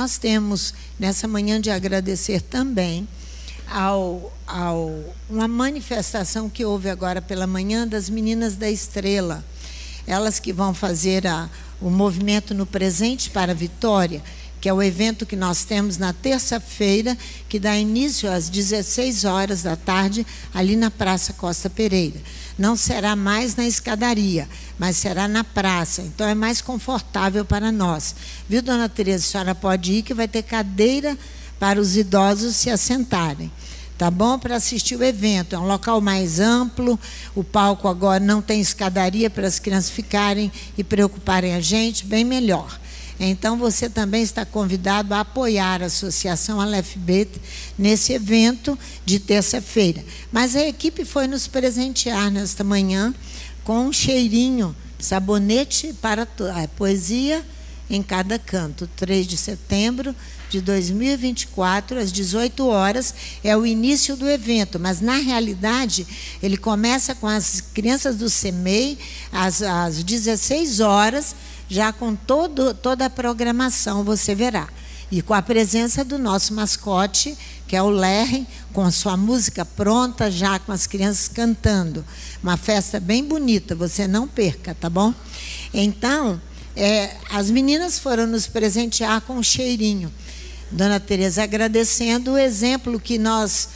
nós temos, nessa manhã de agradecer também, uma manifestação que houve agora pela manhã das Meninas da Estrela. Elas que vão fazer o movimento no presente para a vitória, que é o evento que nós temos na terça-feira, que dá início às 16 horas da tarde, ali na Praça Costa Pereira. Não será mais na escadaria, mas será na praça, então é mais confortável para nós. Viu, dona Tereza? A senhora pode ir, que vai ter cadeira para os idosos se assentarem. Tá bom? Para assistir o evento. É um local mais amplo, o palco agora não tem escadaria para as crianças ficarem e preocuparem a gente, bem melhor. Então, você também está convidado a apoiar a Associação AlefB nesse evento de terça-feira. Mas a equipe foi nos presentear nesta manhã com um cheirinho, sabonete para a poesia em cada canto. 3 de setembro de 2024, às 18 horas, é o início do evento, mas, na realidade, ele começa com as crianças do CEMEI, às 16 horas, já com toda a programação, você verá. E com a presença do nosso mascote, que é o Lerre, com a sua música pronta, já com as crianças cantando. Uma festa bem bonita, você não perca, tá bom? Então, as meninas foram nos presentear com um cheirinho. Dona Tereza, agradecendo o exemplo que nós,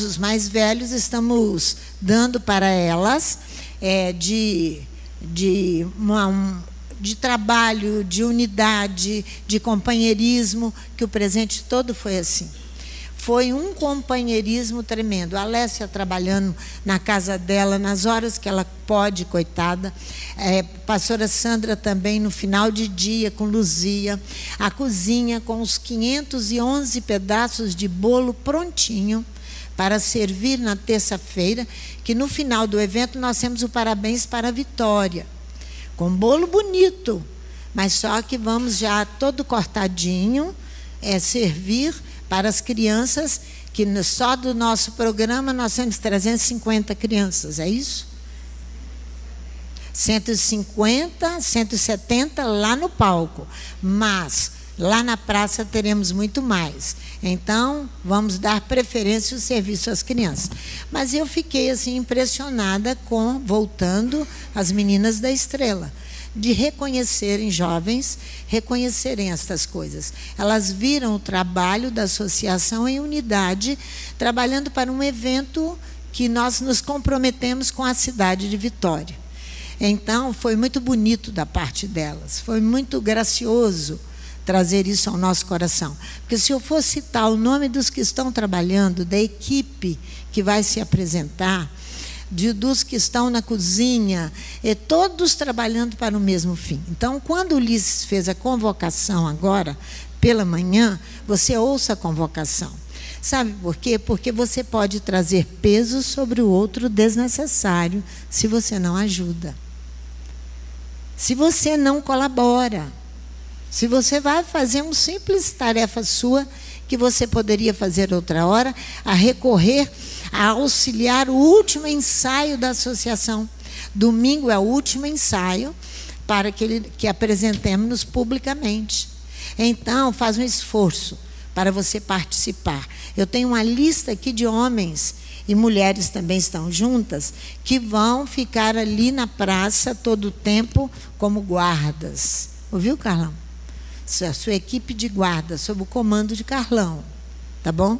os mais velhos, estamos dando para elas, de trabalho, de unidade, de companheirismo, que o presente todo foi assim. Foi um companheirismo tremendo. A Alessia trabalhando na casa dela, nas horas que ela pode, coitada. Pastora Sandra também no final de dia, com Luzia. A cozinha com os 511 pedaços de bolo prontinho para servir na terça-feira, que no final do evento nós temos o parabéns para a Vitória. Com bolo bonito, mas só que vamos já todo cortadinho, servir para as crianças, que só do nosso programa nós temos 350 crianças, é isso? 150, 170 lá no palco, mas lá na praça teremos muito mais. Então, vamos dar preferência ao serviço às crianças. Mas eu fiquei assim impressionada voltando as Meninas da Estrela, de reconhecerem jovens, reconhecerem estas coisas. Elas viram o trabalho da associação em unidade, trabalhando para um evento que nós nos comprometemos com a cidade de Vitória. Então, foi muito bonito da parte delas, foi muito gracioso trazer isso ao nosso coração. Porque se eu for citar o nome dos que estão trabalhando, da equipe que vai se apresentar, dos que estão na cozinha, todos trabalhando para o mesmo fim. Então, quando o Ulisses fez a convocação agora, pela manhã, você ouça a convocação. Sabe por quê? Porque você pode trazer peso sobre o outro desnecessário se você não ajuda. Se você não colabora. Se você vai fazer uma simples tarefa sua, que você poderia fazer outra hora, a recorrer a auxiliar o último ensaio da associação. Domingo é o último ensaio para que apresentemos publicamente. Então, faz um esforço para você participar. Eu tenho uma lista aqui de homens, e mulheres também estão juntas, que vão ficar ali na praça todo o tempo como guardas. Ouviu, Carlão? A sua equipe de guarda, sob o comando de Carlão, tá bom?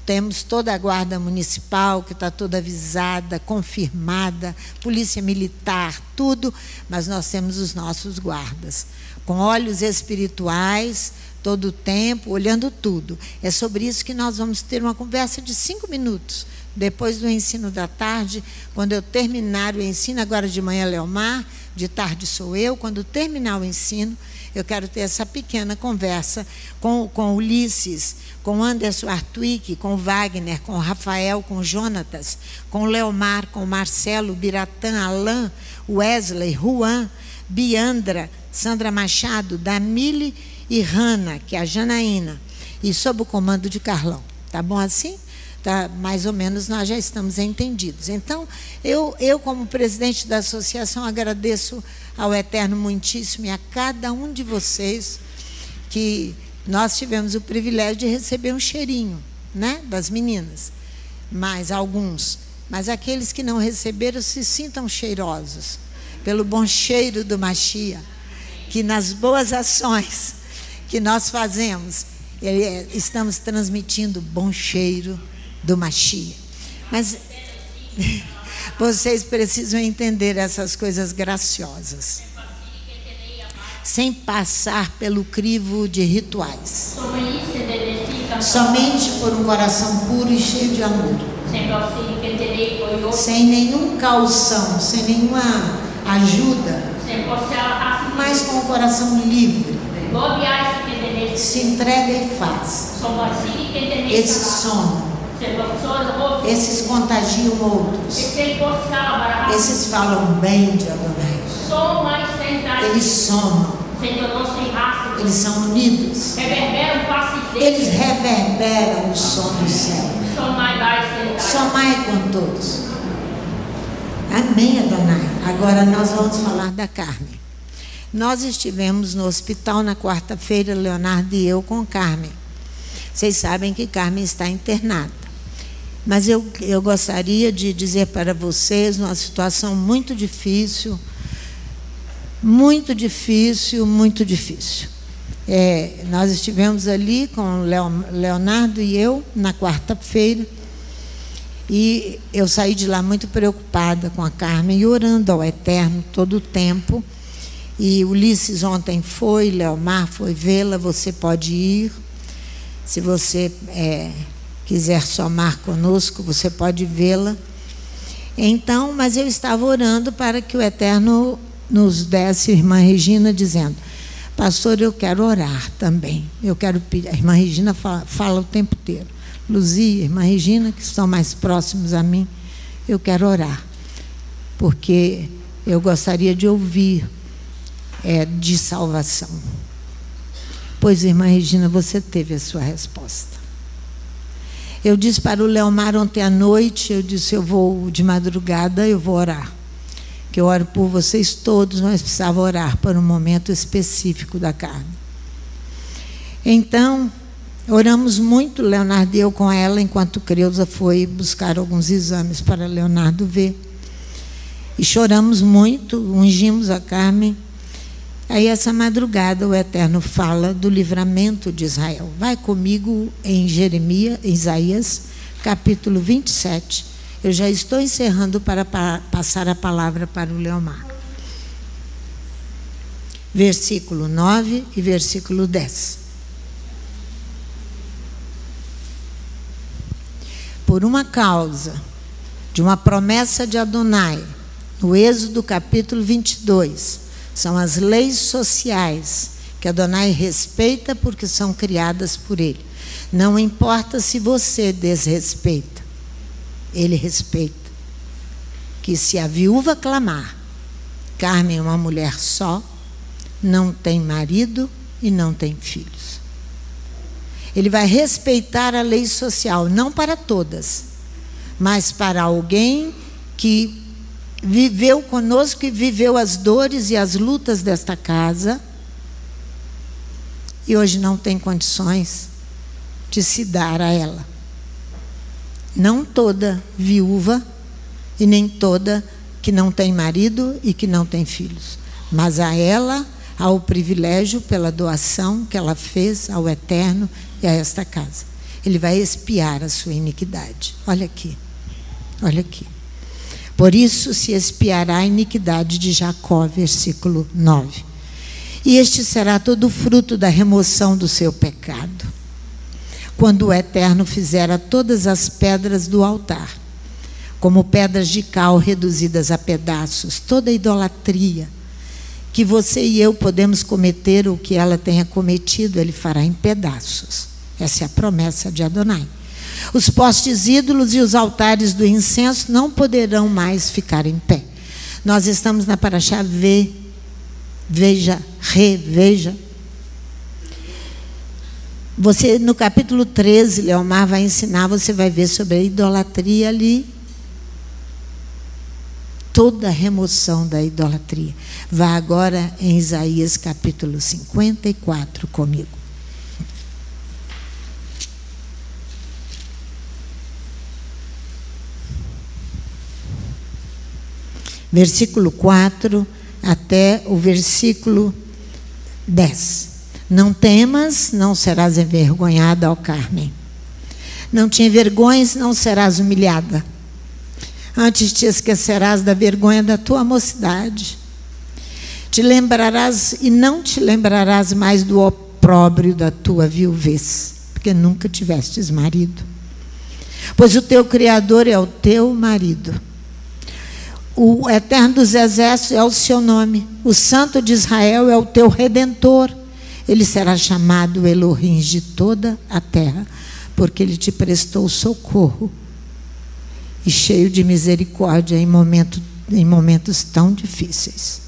Temos toda a guarda municipal, que está toda avisada, confirmada, polícia militar, tudo, mas nós temos os nossos guardas, com olhos espirituais, todo o tempo, olhando tudo. É sobre isso que nós vamos ter uma conversa de 5 minutos, depois do ensino da tarde, quando eu terminar o ensino, agora de manhã Leomar, de tarde sou eu, quando terminar o ensino, eu quero ter essa pequena conversa com Ulisses, com Anderson Artwig, com Wagner, com Rafael, com Jonatas, com Leomar, com Marcelo, Biratã, Alain, Wesley, Juan, Biandra, Sandra Machado, Damile e Hanna, que é a Janaína, e sob o comando de Carlão. Tá bom assim? Tá, mais ou menos nós já estamos entendidos. Então, eu como presidente da associação, agradeço ao Eterno muitíssimo e a cada um de vocês que nós tivemos o privilégio de receber um cheirinho, né, das meninas, mas aqueles que não receberam se sintam cheirosos pelo bom cheiro do Mashiach, que nas boas ações que nós fazemos, estamos transmitindo o bom cheiro do Mashiach. Mas vocês precisam entender essas coisas graciosas, sem passar pelo crivo de rituais, somente por um coração puro e cheio de amor, sem nenhum calção, sem nenhuma ajuda, mas com o coração livre, se entrega e faz. Esses somam, esses contagiam outros, esses falam bem de Adonai, eles somam, eles são unidos, eles reverberam o som do céu. Somai com todos. Amém, Adonai. Agora nós vamos falar da Carmen. Nós estivemos no hospital na quarta-feira, Leonardo e eu, com Carmen. Vocês sabem que Carmen está internada. Mas eu gostaria de dizer para vocês, numa situação muito difícil, muito difícil, muito difícil. Nós estivemos ali com Leonardo e eu, na quarta-feira, e eu saí de lá muito preocupada com a Carmen e orando ao Eterno todo o tempo. E Ulisses ontem foi, Leomar foi vê-la, você pode ir. Se você quiser somar conosco, você pode vê-la. Então, mas eu estava orando para que o Eterno nos desse, a irmã Regina, dizendo: pastor, eu quero orar também. Eu quero pedir. A irmã Regina fala o tempo inteiro. Luzia, irmã Regina, que estão mais próximos a mim, eu quero orar, porque eu gostaria de ouvir de salvação. Pois, irmã Regina, você teve a sua resposta. Eu disse para o Leomar ontem à noite, eu disse, eu vou de madrugada, eu vou orar, que eu oro por vocês todos, mas precisava orar para um momento específico da Carmen. Então, oramos muito, Leonardo e eu com ela, enquanto Creuza foi buscar alguns exames para Leonardo ver. E choramos muito, ungimos a Carmen. Aí, essa madrugada, o Eterno fala do livramento de Israel. Vai comigo em Isaías, capítulo 27. Eu já estou encerrando para passar a palavra para o Leomar. Versículo 9 e versículo 10. Por uma causa de uma promessa de Adonai, no Êxodo capítulo 22, são as leis sociais que Adonai respeita porque são criadas por ele. Não importa se você desrespeita, ele respeita. Que se a viúva clamar, Carmen é uma mulher só, não tem marido e não tem filhos. Ele vai respeitar a lei social, não para todas, mas para alguém que viveu conosco e viveu as dores e as lutas desta casa e hoje não tem condições de se dar a ela. Não toda viúva e nem toda que não tem marido e que não tem filhos, mas a ela há o privilégio pela doação que ela fez ao Eterno e a esta casa. Ele vai expiar a sua iniquidade. Olha aqui, olha aqui. Por isso se expiará a iniquidade de Jacó, versículo 9. E este será todo o fruto da remoção do seu pecado, quando o Eterno fizer a todas as pedras do altar, como pedras de cal reduzidas a pedaços, toda idolatria que você e eu podemos cometer, o que ela tenha cometido, ele fará em pedaços. Essa é a promessa de Adonai. Os postes ídolos e os altares do incenso não poderão mais ficar em pé. Nós estamos na Parashá reveja. Você, no capítulo 13, Leomar vai ensinar, você vai ver sobre a idolatria ali. Toda a remoção da idolatria. Vá agora em Isaías capítulo 54 comigo. versículo 4 até o versículo 10. Não temas, não serás envergonhada, ó Carmen. Não te envergonhes, não serás humilhada. Antes te esquecerás da vergonha da tua mocidade. Te lembrarás e não te lembrarás mais do opróbrio da tua viuvez, porque nunca tivestes marido. Pois o teu Criador é o teu marido. O Eterno dos Exércitos é o seu nome. O Santo de Israel é o teu Redentor. Ele será chamado Elohim de toda a terra, porque ele te prestou socorro e cheio de misericórdia em momentos tão difíceis.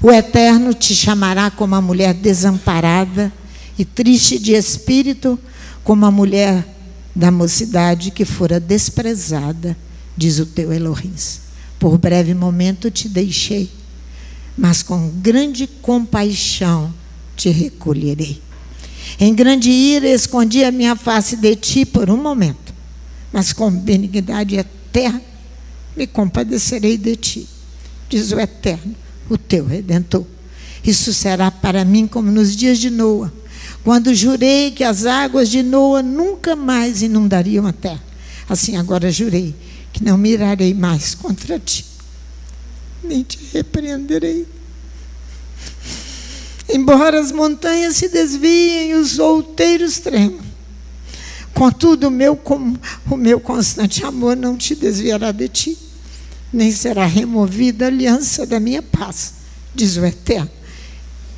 O Eterno te chamará como a mulher desamparada e triste de espírito, como a mulher da mocidade que fora desprezada, diz o teu Elohim. Por breve momento te deixei, mas com grande compaixão te recolherei. Em grande ira escondi a minha face de ti por um momento, mas com benignidade eterna me compadecerei de ti, diz o Eterno, o teu Redentor. Isso será para mim como nos dias de Noa, quando jurei que as águas de Noa nunca mais inundariam a terra. Assim agora jurei que não mirarei mais contra ti, nem te repreenderei. Embora as montanhas se desviem e os outeiros tremam, contudo o meu constante amor não te desviará de ti, nem será removida a aliança da minha paz, diz o Eterno,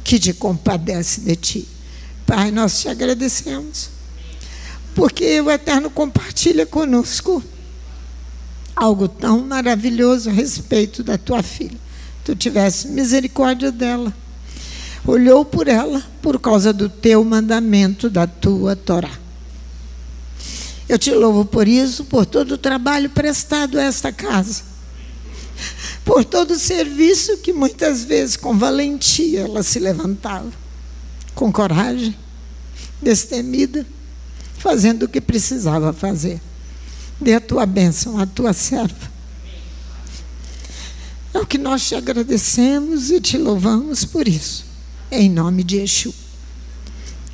que te compadece de ti. Pai, nós te agradecemos, porque o Eterno compartilha conosco algo tão maravilhoso a respeito da tua filha. Tu tivesse misericórdia dela, olhou por ela por causa do teu mandamento, da tua Torá. Eu te louvo por isso, por todo o trabalho prestado a esta casa, por todo o serviço que muitas vezes com valentia ela se levantava, com coragem, destemida, fazendo o que precisava fazer. Dê a tua bênção, a tua serva. É o que nós te agradecemos e te louvamos por isso, em nome de Yeshua.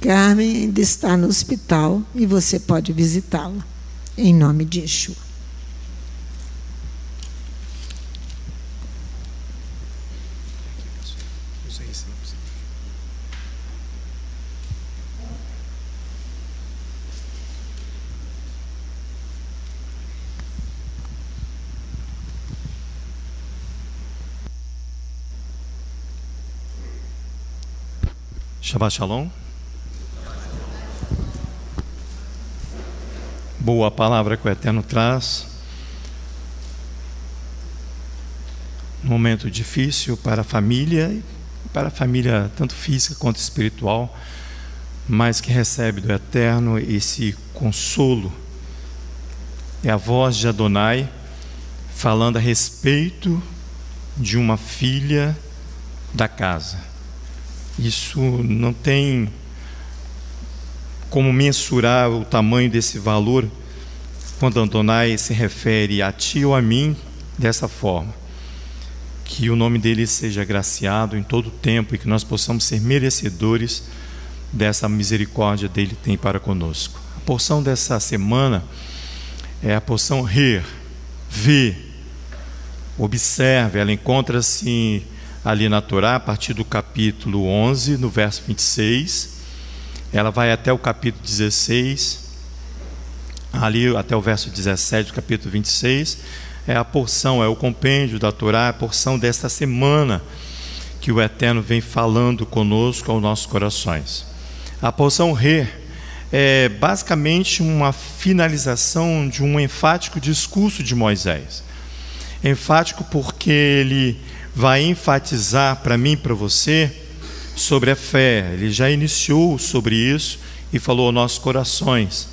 Carmen ainda está no hospital e você pode visitá-la, em nome de Yeshua. Shabbat Shalom. Boa palavra que o Eterno traz. Um momento difícil para a família tanto física quanto espiritual, mas que recebe do Eterno esse consolo. É a voz de Adonai falando a respeito de uma filha da casa. Isso não tem como mensurar o tamanho desse valor quando Adonai se refere a ti ou a mim dessa forma. Que o nome dele seja agraciado em todo o tempo e que nós possamos ser merecedores dessa misericórdia dele tem para conosco. A porção dessa semana é a porção vê, observe. Ela encontra-se ali na Torá, a partir do capítulo 11, no verso 26, ela vai até o capítulo 16, ali até o verso 17 do capítulo 26, é a porção, é o compêndio da Torá, a porção desta semana que o Eterno vem falando conosco aos nossos corações. A porção é basicamente uma finalização de um enfático discurso de Moisés. Enfático porque ele vai enfatizar para mim e para você sobre a fé. Ele já iniciou sobre isso e falou aos nossos corações.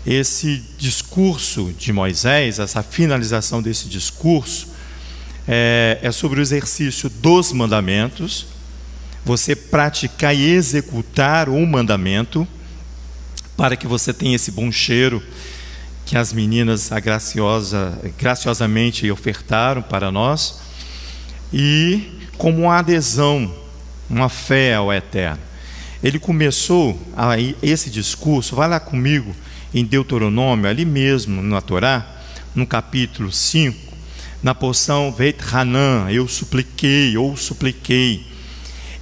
Esse discurso de Moisés, essa finalização desse discurso, é sobre o exercício dos mandamentos, você praticar e executar um mandamento, para que você tenha esse bom cheiro que as meninas graciosamente ofertaram para nós. e como uma adesão, uma fé ao Eterno. Ele começou esse discurso, vai lá comigo em Deuteronômio, ali mesmo na Torá, no capítulo 5, na porção Veit Hanan, eu supliquei, ou supliquei.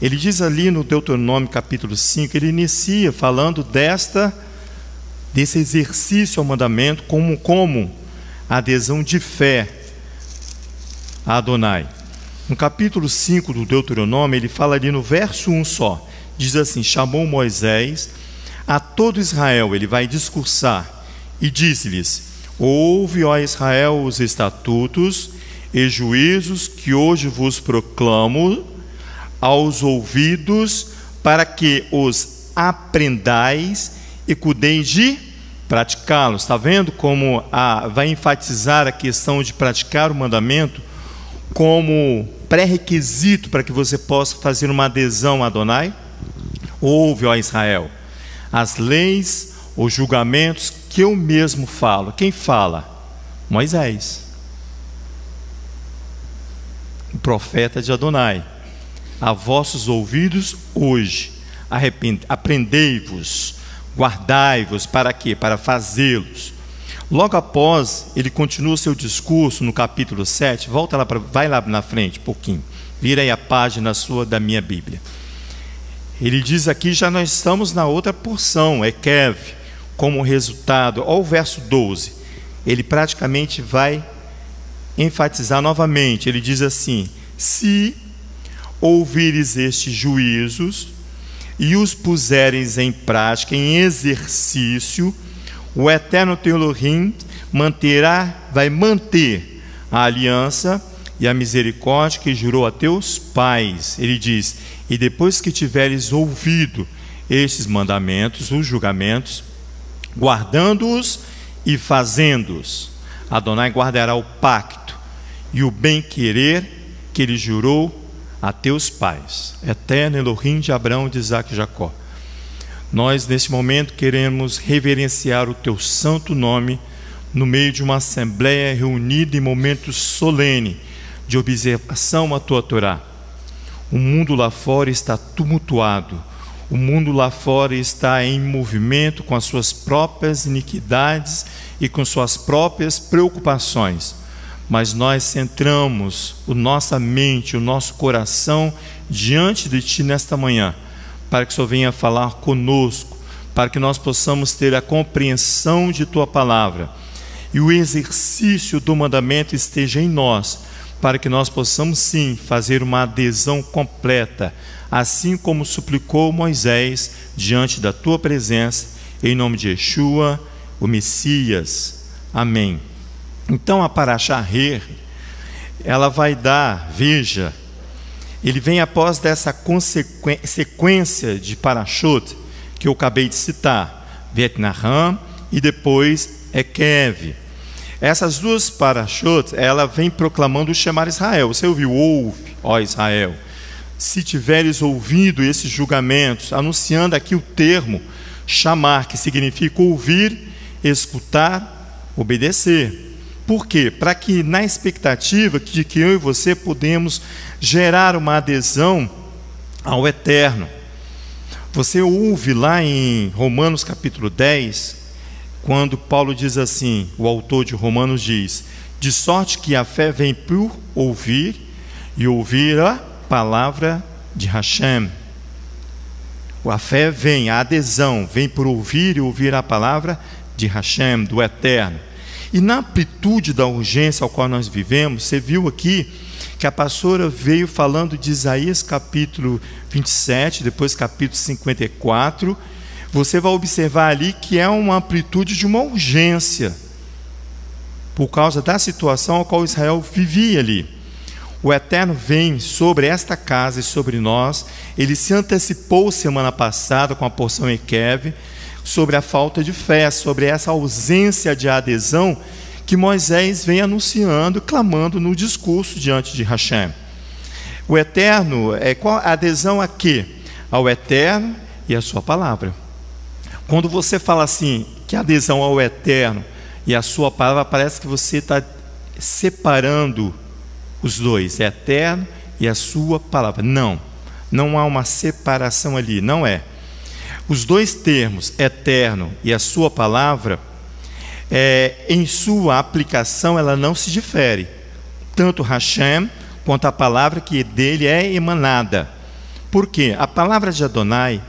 Ele diz ali no Deuteronômio capítulo 5, ele inicia falando desse exercício ao mandamento como adesão de fé a Adonai. No capítulo 5 do Deuteronômio, ele fala ali no verso 1 só, diz assim: chamou Moisés a todo Israel, ele vai discursar, e disse-lhes: ouve, ó Israel, os estatutos e juízos que hoje vos proclamo aos ouvidos, para que os aprendais e cuideis de praticá-los. Está vendo como vai enfatizar a questão de praticar o mandamento como pré-requisito para que você possa fazer uma adesão a Adonai? Ouve, ó Israel, as leis, os julgamentos que eu mesmo falo. Quem fala? Moisés, o profeta de Adonai. A vossos ouvidos hoje, aprendei-vos, guardai-vos, para quê? Para fazê-los. Logo após, ele continua o seu discurso no capítulo 7, vai lá na frente um pouquinho, vira aí a página sua da minha Bíblia. Ele diz aqui, já nós estamos na outra porção, Ekev, como resultado, olha o verso 12, ele praticamente vai enfatizar novamente, ele diz assim: se ouvires estes juízos e os puseres em prática, em exercício, o Eterno teu Elohim vai manter a aliança e a misericórdia que jurou a teus pais. Ele diz: e depois que tiveres ouvido estes mandamentos, os julgamentos, guardando-os e fazendo-os, Adonai guardará o pacto e o bem-querer que ele jurou a teus pais. Eterno Elohim de Abraão, de Isaac e Jacó. Nós, neste momento, queremos reverenciar o teu santo nome no meio de uma assembleia reunida em momento solene de observação à tua Torá. O mundo lá fora está tumultuado, o mundo lá fora está em movimento com as suas próprias iniquidades e com suas próprias preocupações, mas nós centramos a nossa mente, o nosso coração diante de ti nesta manhã, para que o Senhor venha falar conosco, para que nós possamos ter a compreensão de tua palavra e o exercício do mandamento esteja em nós, para que nós possamos sim fazer uma adesão completa, assim como suplicou Moisés diante da tua presença, em nome de Yeshua, o Messias. Amém. Então a Parashá Re'eh, ela vai dar, veja, ele vem após dessa sequência de Parashot que eu acabei de citar, Veit Naham e depois Ekev. Essas duas Parashot, ela vem proclamando o chamar Israel. Você ouviu? Ouve, ó Israel, se tiveres ouvido esses julgamentos, anunciando aqui o termo chamar, que significa ouvir, escutar, obedecer. Por quê? Para que na expectativa de que eu e você podemos gerar uma adesão ao Eterno. Você ouve lá em Romanos capítulo 10, quando Paulo diz assim, o autor de Romanos diz: de sorte que a fé vem por ouvir, e ouvir a palavra de Hashem. A fé vem, a adesão vem por ouvir e ouvir a palavra de Hashem, do Eterno. E na amplitude da urgência ao qual nós vivemos, você viu aqui que a pastora veio falando de Isaías capítulo 27, depois capítulo 54. Você vai observar ali que é uma amplitude de uma urgência, por causa da situação a qual Israel vivia ali. O Eterno vem sobre esta casa e sobre nós. Ele se antecipou semana passada com a porção Ekev, sobre a falta de fé, sobre essa ausência de adesão que Moisés vem anunciando, clamando no discurso diante de Hashem. O Eterno, qual a adesão a quê? Ao Eterno e à sua palavra. Quando você fala assim, que a adesão ao Eterno e à sua palavra, parece que você está separando os dois, Eterno e a sua palavra. Não há uma separação ali, não é. Os dois termos, eterno e a sua palavra, em sua aplicação ela não se difere. Tanto Hashem quanto a palavra que dele é emanada. Por quê? A palavra de Adonai,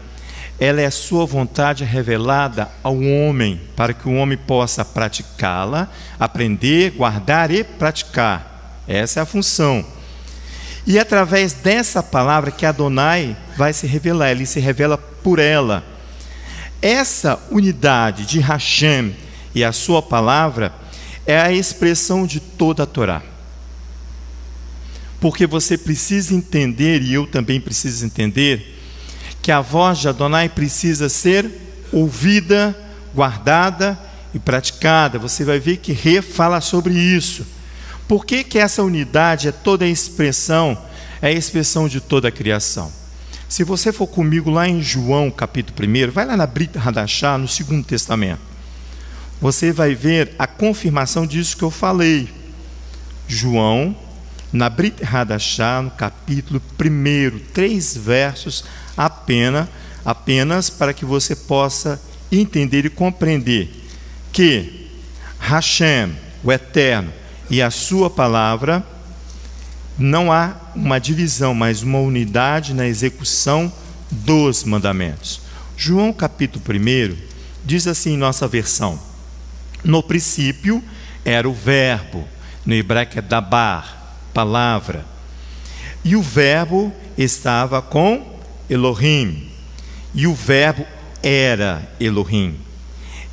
ela é a sua vontade revelada ao homem, para que o homem possa praticá-la, aprender, guardar e praticar. Essa é a função. E através dessa palavra que Adonai vai se revelar, ele se revela por ela. Essa unidade de Hashem e a sua palavra é a expressão de toda a Torá. Porque você precisa entender, e eu também preciso entender, que a voz de Adonai precisa ser ouvida, guardada e praticada. Você vai ver que Rê fala sobre isso. Por que essa unidade é toda a expressão, é a expressão de toda a criação? Se você for comigo lá em João, capítulo 1, vai lá na Brit Hadashah, no Segundo Testamento. Você vai ver a confirmação disso que eu falei. João, na Brit Hadashah, no capítulo 1, 3 versos apenas para que você possa entender e compreender que Hashem, o Eterno, e a sua palavra, não há uma divisão, mas uma unidade na execução dos mandamentos. João capítulo 1 diz assim em nossa versão: no princípio era o verbo, no hebraico é dabar, palavra, e o verbo estava com Elohim, e o verbo era Elohim.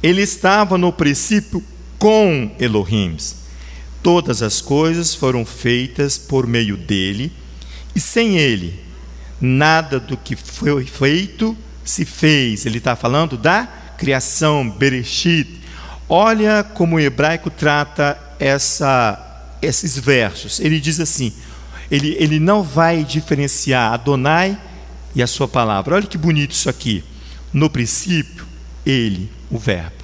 Ele estava no princípio com Elohim. Todas as coisas foram feitas por meio dele, e sem ele, nada do que foi feito se fez. Ele está falando da criação, Bereshit. Olha como o hebraico trata esses versos. Ele diz assim, ele não vai diferenciar Adonai e a sua palavra. Olha que bonito isso aqui. No princípio, ele, o verbo.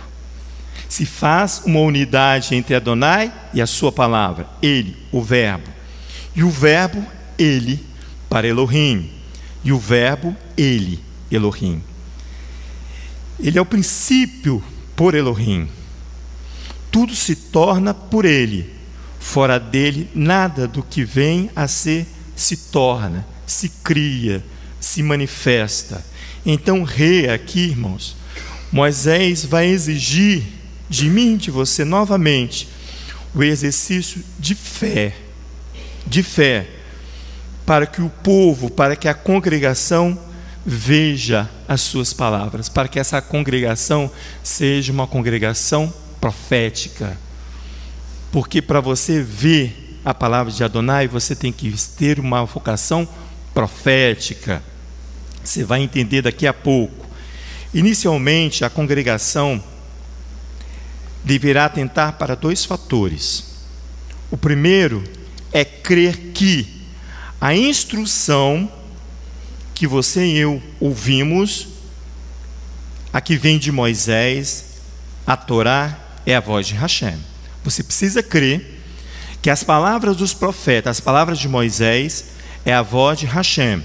Se faz uma unidade entre Adonai e a sua palavra. Ele, o verbo. E o verbo, ele, para Elohim. E o verbo, ele, Elohim. Ele é o princípio por Elohim. Tudo se torna por ele. Fora dele, nada do que vem a ser se torna, se cria, se manifesta. Então, aqui, irmãos, Moisés vai exigir de mim, de você, novamente, o exercício de fé, para que o povo, para que a congregação veja as suas palavras, para que essa congregação seja uma congregação profética. Porque para você ver a palavra de Adonai, você tem que ter uma vocação profética. Você vai entender daqui a pouco. Inicialmente, a congregação deverá atentar para 2 fatores. O primeiro é crer que a instrução que você e eu ouvimos, a que vem de Moisés, a Torá, é a voz de Hashem. Você precisa crer que as palavras dos profetas, as palavras de Moisés, é a voz de Hashem.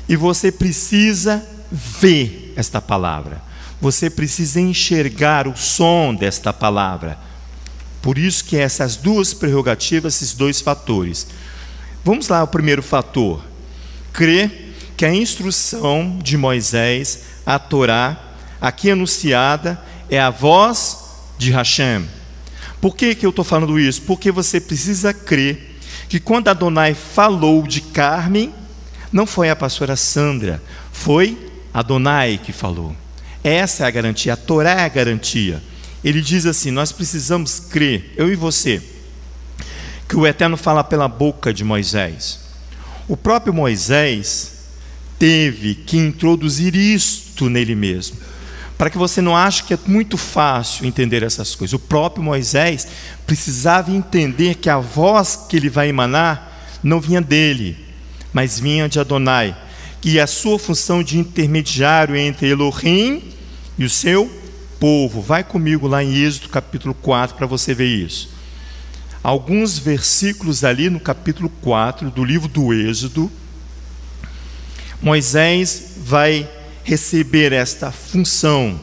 E você precisa ver esta palavra. Você precisa enxergar o som desta palavra. Por isso que essas 2 prerrogativas, esses 2 fatores. Vamos lá ao primeiro fator. Crer que a instrução de Moisés, a Torá, aqui anunciada, é a voz de Hashem. Por que eu estou falando isso? Porque você precisa crer que quando Adonai falou de Carmen, não foi a pastora Sandra, foi Adonai que falou. Essa é a garantia, a Torá é a garantia. Ele diz assim, nós precisamos crer, eu e você, que o Eterno fala pela boca de Moisés. O próprio Moisés teve que introduzir isto nele mesmo, para que você não ache que é muito fácil entender essas coisas. O próprio Moisés precisava entender que a voz que ele vai emanar não vinha dele, mas vinha de Adonai, que a sua função de intermediário entre Elohim e o seu povo. Vai comigo lá em Êxodo capítulo 4 para você ver isso. alguns versículos ali no capítulo 4 do livro do Êxodo, Moisés vai receber esta função.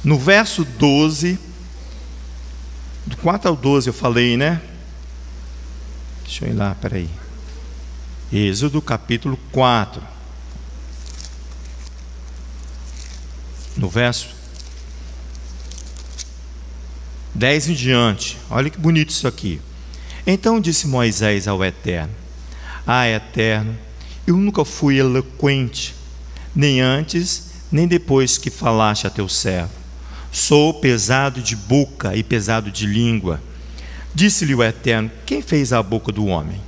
No verso 12, do 4 ao 12 eu falei, né? Deixa eu ir lá, peraí. Êxodo capítulo 4. No verso 10 em diante. Olha que bonito isso aqui. Então disse Moisés ao Eterno: Ah, Eterno, eu nunca fui eloquente, nem antes, nem depois que falaste a teu servo. Sou pesado de boca e pesado de língua. Disse-lhe o Eterno: Quem fez a boca do homem?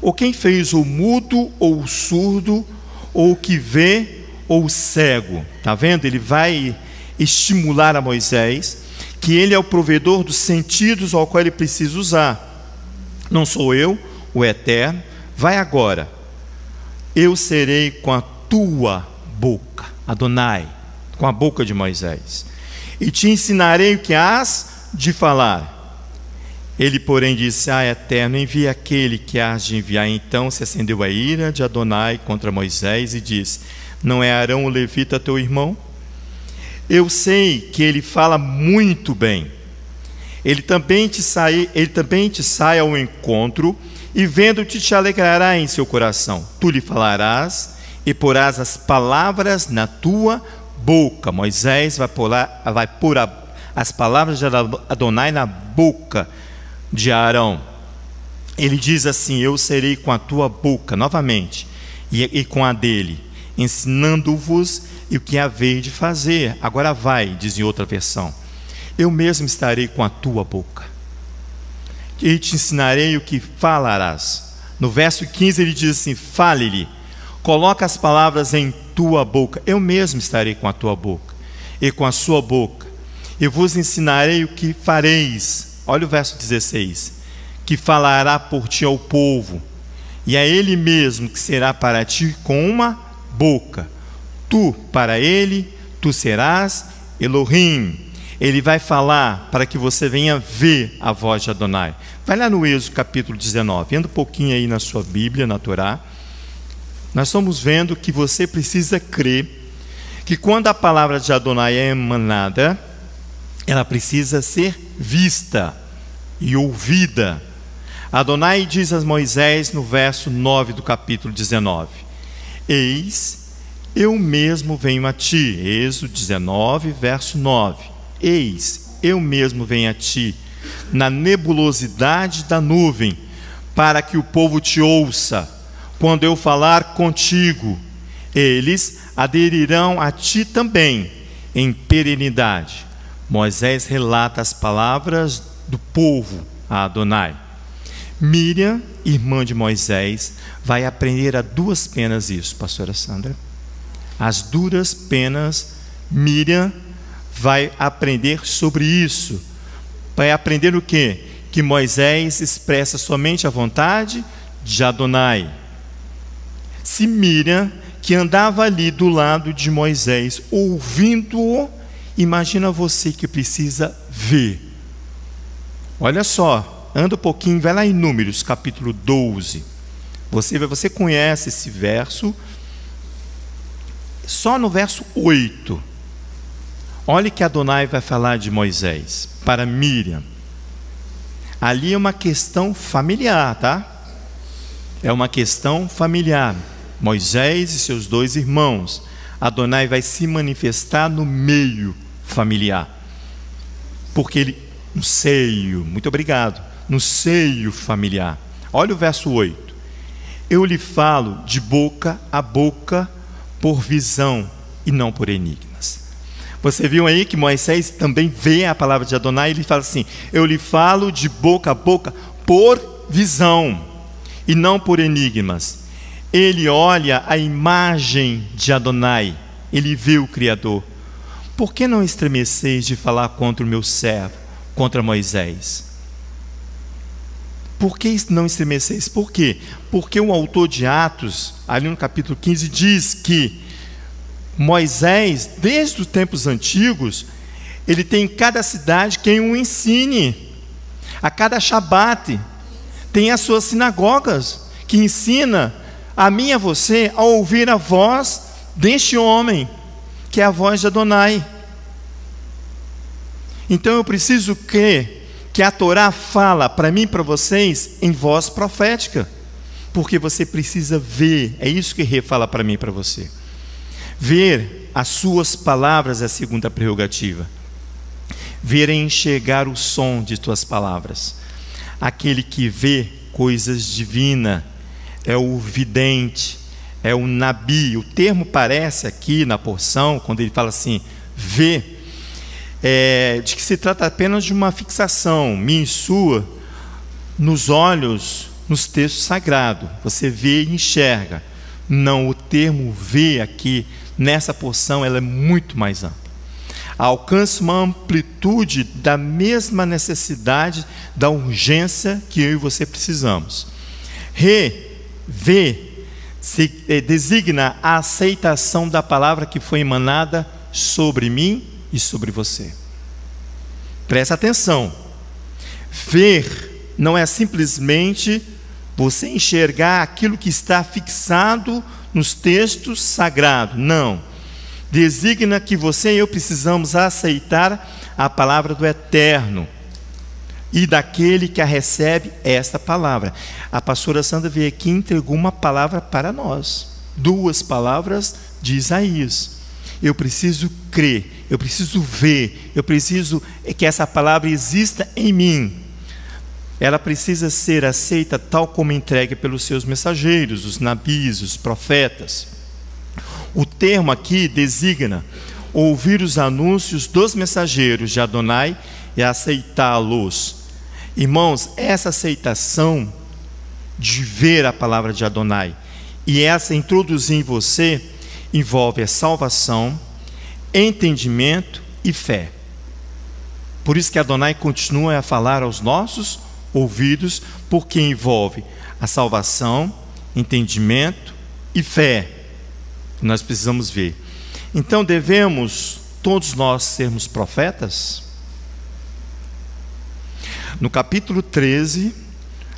Ou quem fez o mudo ou o surdo, ou o que vê ou o cego? Está vendo? Ele vai estimular a Moisés que ele é o provedor dos sentidos ao qual ele precisa usar. Não sou eu, o Eterno. Vai agora. Eu serei com a tua boca, Adonai, com a boca de Moisés, e te ensinarei o que hás de falar. Ele, porém, disse: Ah, Eterno, envia aquele que hás de enviar. Então se acendeu a ira de Adonai contra Moisés e disse: Não é Arão o levita teu irmão? Eu sei que ele fala muito bem. Ele também te sai ao encontro, e vendo-te te alegrará em seu coração. Tu lhe falarás e porás as palavras na tua boca. Moisés vai pôr as palavras de Adonai na boca de Arão. Ele diz assim: Eu serei com a tua boca, novamente, e com a dele, ensinando-vos o que haveis de fazer. Agora vai, diz em outra versão: Eu mesmo estarei com a tua boca, e te ensinarei o que falarás. No verso 15 ele diz assim: Fale-lhe, coloca as palavras em tua boca. Eu mesmo estarei com a tua boca e com a sua boca, e vos ensinarei o que fareis. Olha o verso 16: Que falará por ti ao povo, e é ele mesmo que será para ti com uma boca. Tu para ele, tu serás Elohim. Ele vai falar para que você venha ver a voz de Adonai. Vai lá no Êxodo capítulo 19, anda um pouquinho aí na sua Bíblia, na Torá. Nós estamos vendo que você precisa crer que quando a palavra de Adonai é emanada, ela precisa ser vista e ouvida. Adonai diz a Moisés no verso 9 do capítulo 19: Eis, eu mesmo venho a ti. Êxodo 19, verso 9. Eis, eu mesmo venho a ti, na nebulosidade da nuvem, para que o povo te ouça. Quando eu falar contigo, eles aderirão a ti também, em perenidade. Moisés relata as palavras do povo a Adonai. Miriam, irmã de Moisés, vai aprender a duras penas isso, pastora Sandra. As duras penas, Miriam vai aprender sobre isso. Vai aprender o quê? Que Moisés expressa somente a vontade de Adonai. Se Miriam, que andava ali do lado de Moisés, ouvindo-o, imagina você que precisa ver. Olha só, anda um pouquinho, vai lá em Números, capítulo 12. Você conhece esse verso. Só no verso 8. Olha que Adonai vai falar de Moisés para Miriam. Ali é uma questão familiar, tá? É uma questão familiar. Moisés e seus dois irmãos. Adonai vai se manifestar no meio familiar. Porque ele, no seio, muito obrigado, no seio familiar. Olha o verso 8. Eu lhe falo de boca a boca, por visão e não por enigmas. Você viu aí que Moisés também vê a palavra de Adonai, ele fala assim: eu lhe falo de boca a boca por visão e não por enigmas. Ele olha a imagem de Adonai, ele vê o Criador. Por que não estremeceis de falar contra o meu servo, contra Moisés? Por que não estremeceis? Por quê? Porque o autor de Atos, ali no capítulo 15, diz que Moisés, desde os tempos antigos, ele tem em cada cidade quem o ensine. A cada Shabat tem as suas sinagogas que ensina a mim e a você a ouvir a voz deste homem, que é a voz de Adonai. Então eu preciso crer que a Torá fala para mim e para vocês em voz profética, porque você precisa ver. É isso que Rê fala para mim e para você. Ver as suas palavras é a segunda prerrogativa. Ver é enxergar o som de tuas palavras. Aquele que vê coisas divinas é o vidente, é o nabi. O termo parece aqui na porção, quando ele fala assim, vê, de que se trata apenas de uma fixação minha e sua nos olhos, nos textos sagrados. Você vê e enxerga. Não, o termo vê aqui nessa porção ela é muito mais ampla. Alcança uma amplitude da mesma necessidade, da urgência que eu e você precisamos. Vê se designa a aceitação da palavra que foi emanada sobre mim e sobre você. Presta atenção. Ver não é simplesmente você enxergar aquilo que está fixado nos textos sagrados. Não. Designa que você e eu precisamos aceitar a palavra do Eterno e daquele que a recebe esta palavra. A pastora Sandra veio aqui e entregou uma palavra para nós. 2 palavras de Isaías. Eu preciso crer, eu preciso ver, eu preciso que essa palavra exista em mim. Ela precisa ser aceita tal como entregue pelos seus mensageiros, os nabis, os profetas. O termo aqui designa ouvir os anúncios dos mensageiros de Adonai e aceitá-los. Irmãos, essa aceitação de ver a palavra de Adonai e essa introduzir em você envolve a salvação, entendimento e fé. Por isso que Adonai continua a falar aos nossos ouvidos, porque envolve a salvação, entendimento e fé. Nós precisamos ver. Então devemos todos nós sermos profetas? No capítulo 13,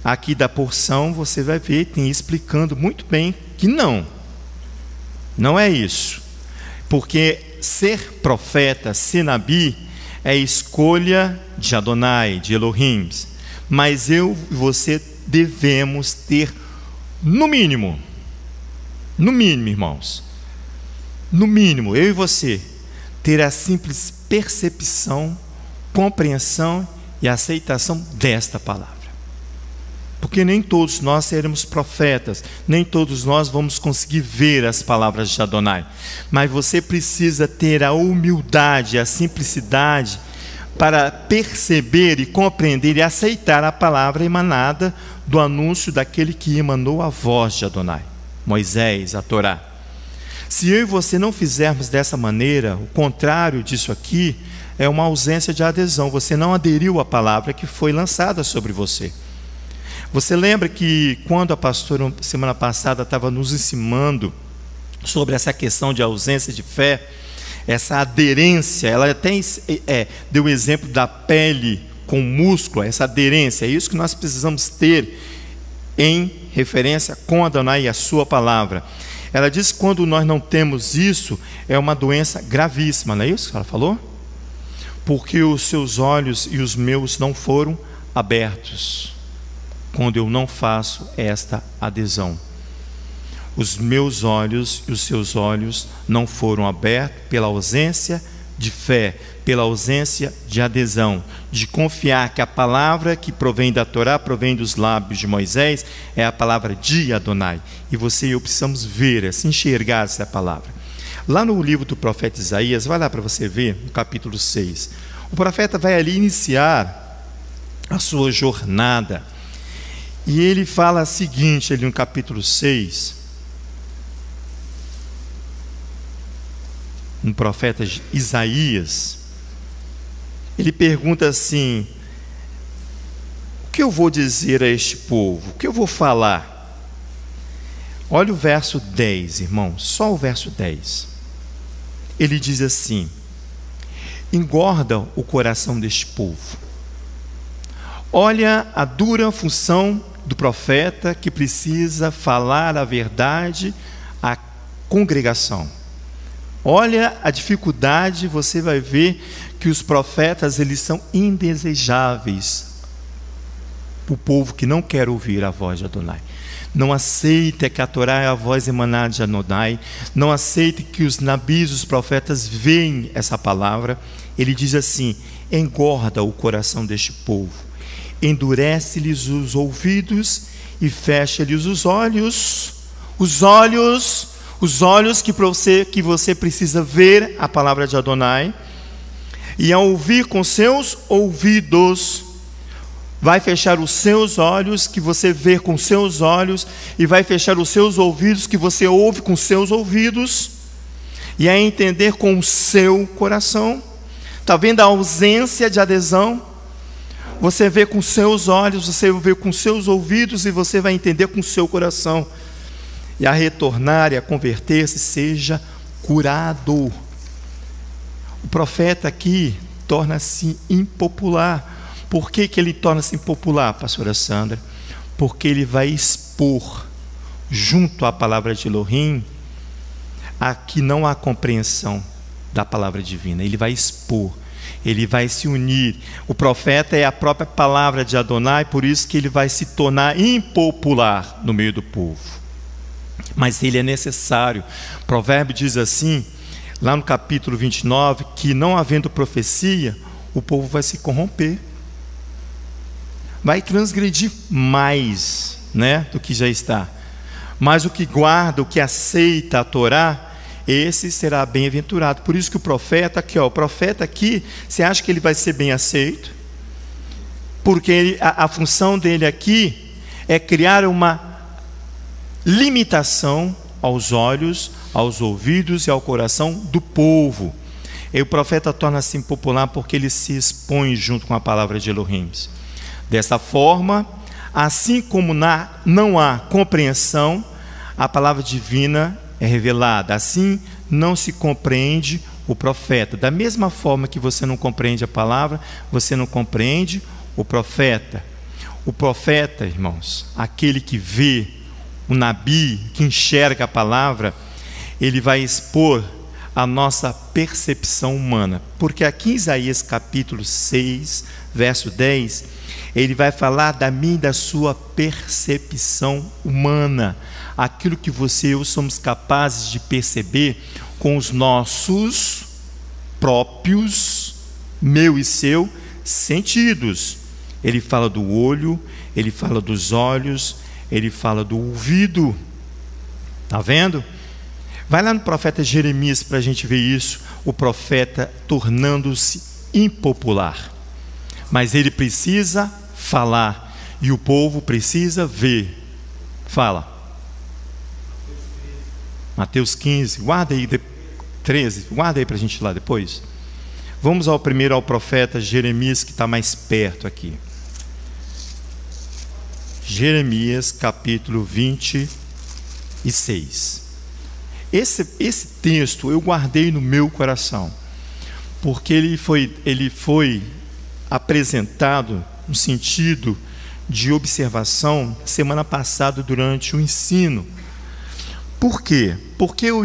aqui da porção, você vai ver, tem explicando muito bem que não é isso. Porque ser profeta, ser nabi, é escolha de Adonai, de Elohim. Mas eu e você devemos ter, no mínimo, irmãos, no mínimo, eu e você, ter a simples percepção, compreensão e aceitação desta palavra. Porque nem todos nós seremos profetas, nem todos nós vamos conseguir ver as palavras de Adonai. Mas você precisa ter a humildade, a simplicidade para perceber e compreender e aceitar a palavra emanada do anúncio daquele que emanou a voz de Adonai, Moisés, a Torá. Se eu e você não fizermos dessa maneira, o contrário disso aqui é uma ausência de adesão. Você não aderiu à palavra que foi lançada sobre você. Você lembra que quando a pastora semana passada estava nos ensinando sobre essa questão de ausência de fé, essa aderência, ela até deu o exemplo da pele com músculo, essa aderência, é isso que nós precisamos ter em referência com Adonai e a sua palavra. Ela diz que quando nós não temos isso, é uma doença gravíssima, não é isso que ela falou? Porque os seus olhos e os meus não foram abertos, quando eu não faço esta adesão. Os meus olhos e os seus olhos não foram abertos pela ausência de fé, pela ausência de adesão, de confiar que a palavra que provém da Torá, provém dos lábios de Moisés, é a palavra de Adonai. E você e eu precisamos ver, se enxergar essa palavra. Lá no livro do profeta Isaías, vai lá para você ver, no capítulo 6. O profeta vai ali iniciar a sua jornada. E ele fala o seguinte, ali no capítulo 6, no profeta Isaías, ele pergunta assim: o que eu vou dizer a este povo? O que eu vou falar? Olha o verso 10, irmão, só o verso 10. Ele diz assim: engorda o coração deste povo, Olha a dura função do profeta que precisa falar a verdade à congregação. Olha a dificuldade, você vai ver que os profetas, eles são indesejáveis para o povo que não quer ouvir a voz de Adonai. Não aceita que a Torá é a voz emanada de Adonai, não aceita que os nabis, os profetas, veem essa palavra. Ele diz assim: engorda o coração deste povo, endurece-lhes os ouvidos e fecha-lhes os olhos que você precisa ver a palavra de Adonai, e ao ouvir com seus ouvidos, vai fechar os seus olhos, que você vê com seus olhos, e vai fechar os seus ouvidos, que você ouve com seus ouvidos, e a entender com o seu coração. Está vendo a ausência de adesão? Você vê com seus olhos, você vê com seus ouvidos, e você vai entender com o seu coração. E a retornar e a converter-se, seja curado. O profeta aqui torna-se impopular. Por que ele torna-se impopular, pastora Sandra? Porque ele vai expor, junto à palavra de Elohim, aqui não há compreensão da palavra divina. Ele vai expor, ele vai se unir. O profeta é a própria palavra de Adonai, por isso que ele vai se tornar impopular no meio do povo. Mas ele é necessário. O provérbio diz assim, lá no capítulo 29, que não havendo profecia, o povo vai se corromper, vai transgredir mais, do que já está. Mas o que guarda, o que aceita a Torá, esse será bem-aventurado. Por isso que o profeta aqui, você acha que ele vai ser bem aceito? Porque a função dele aqui é criar uma limitação aos olhos, aos ouvidos e ao coração do povo. E o profeta torna-se impopular porque ele se expõe junto com a palavra de Elohim. Dessa forma, assim como não há compreensão, a palavra divina é revelada. Assim não se compreende o profeta. Da mesma forma que você não compreende a palavra, você não compreende o profeta. O profeta, irmãos, aquele que vê, o nabi, que enxerga a palavra, ele vai expor a nossa percepção humana. Porque aqui em Isaías capítulo 6, verso 10, ele vai falar da minha e da sua percepção humana. Aquilo que você e eu somos capazes de perceber com os nossos próprios, meu e seu, sentidos. Ele fala do olho, ele fala dos olhos, ele fala do ouvido. Está vendo? Vai lá no profeta Jeremias para a gente ver isso. O profeta tornando-se impopular. Mas ele precisa falar e o povo precisa ver. Fala. Mateus 15, guarda aí, 13, guarda aí para a gente ir lá depois. Vamos primeiro ao profeta Jeremias, que está mais perto aqui. Jeremias capítulo 26. Esse texto eu guardei no meu coração, porque ele foi apresentado no sentido de observação semana passada durante o ensino. Por quê? Porque eu,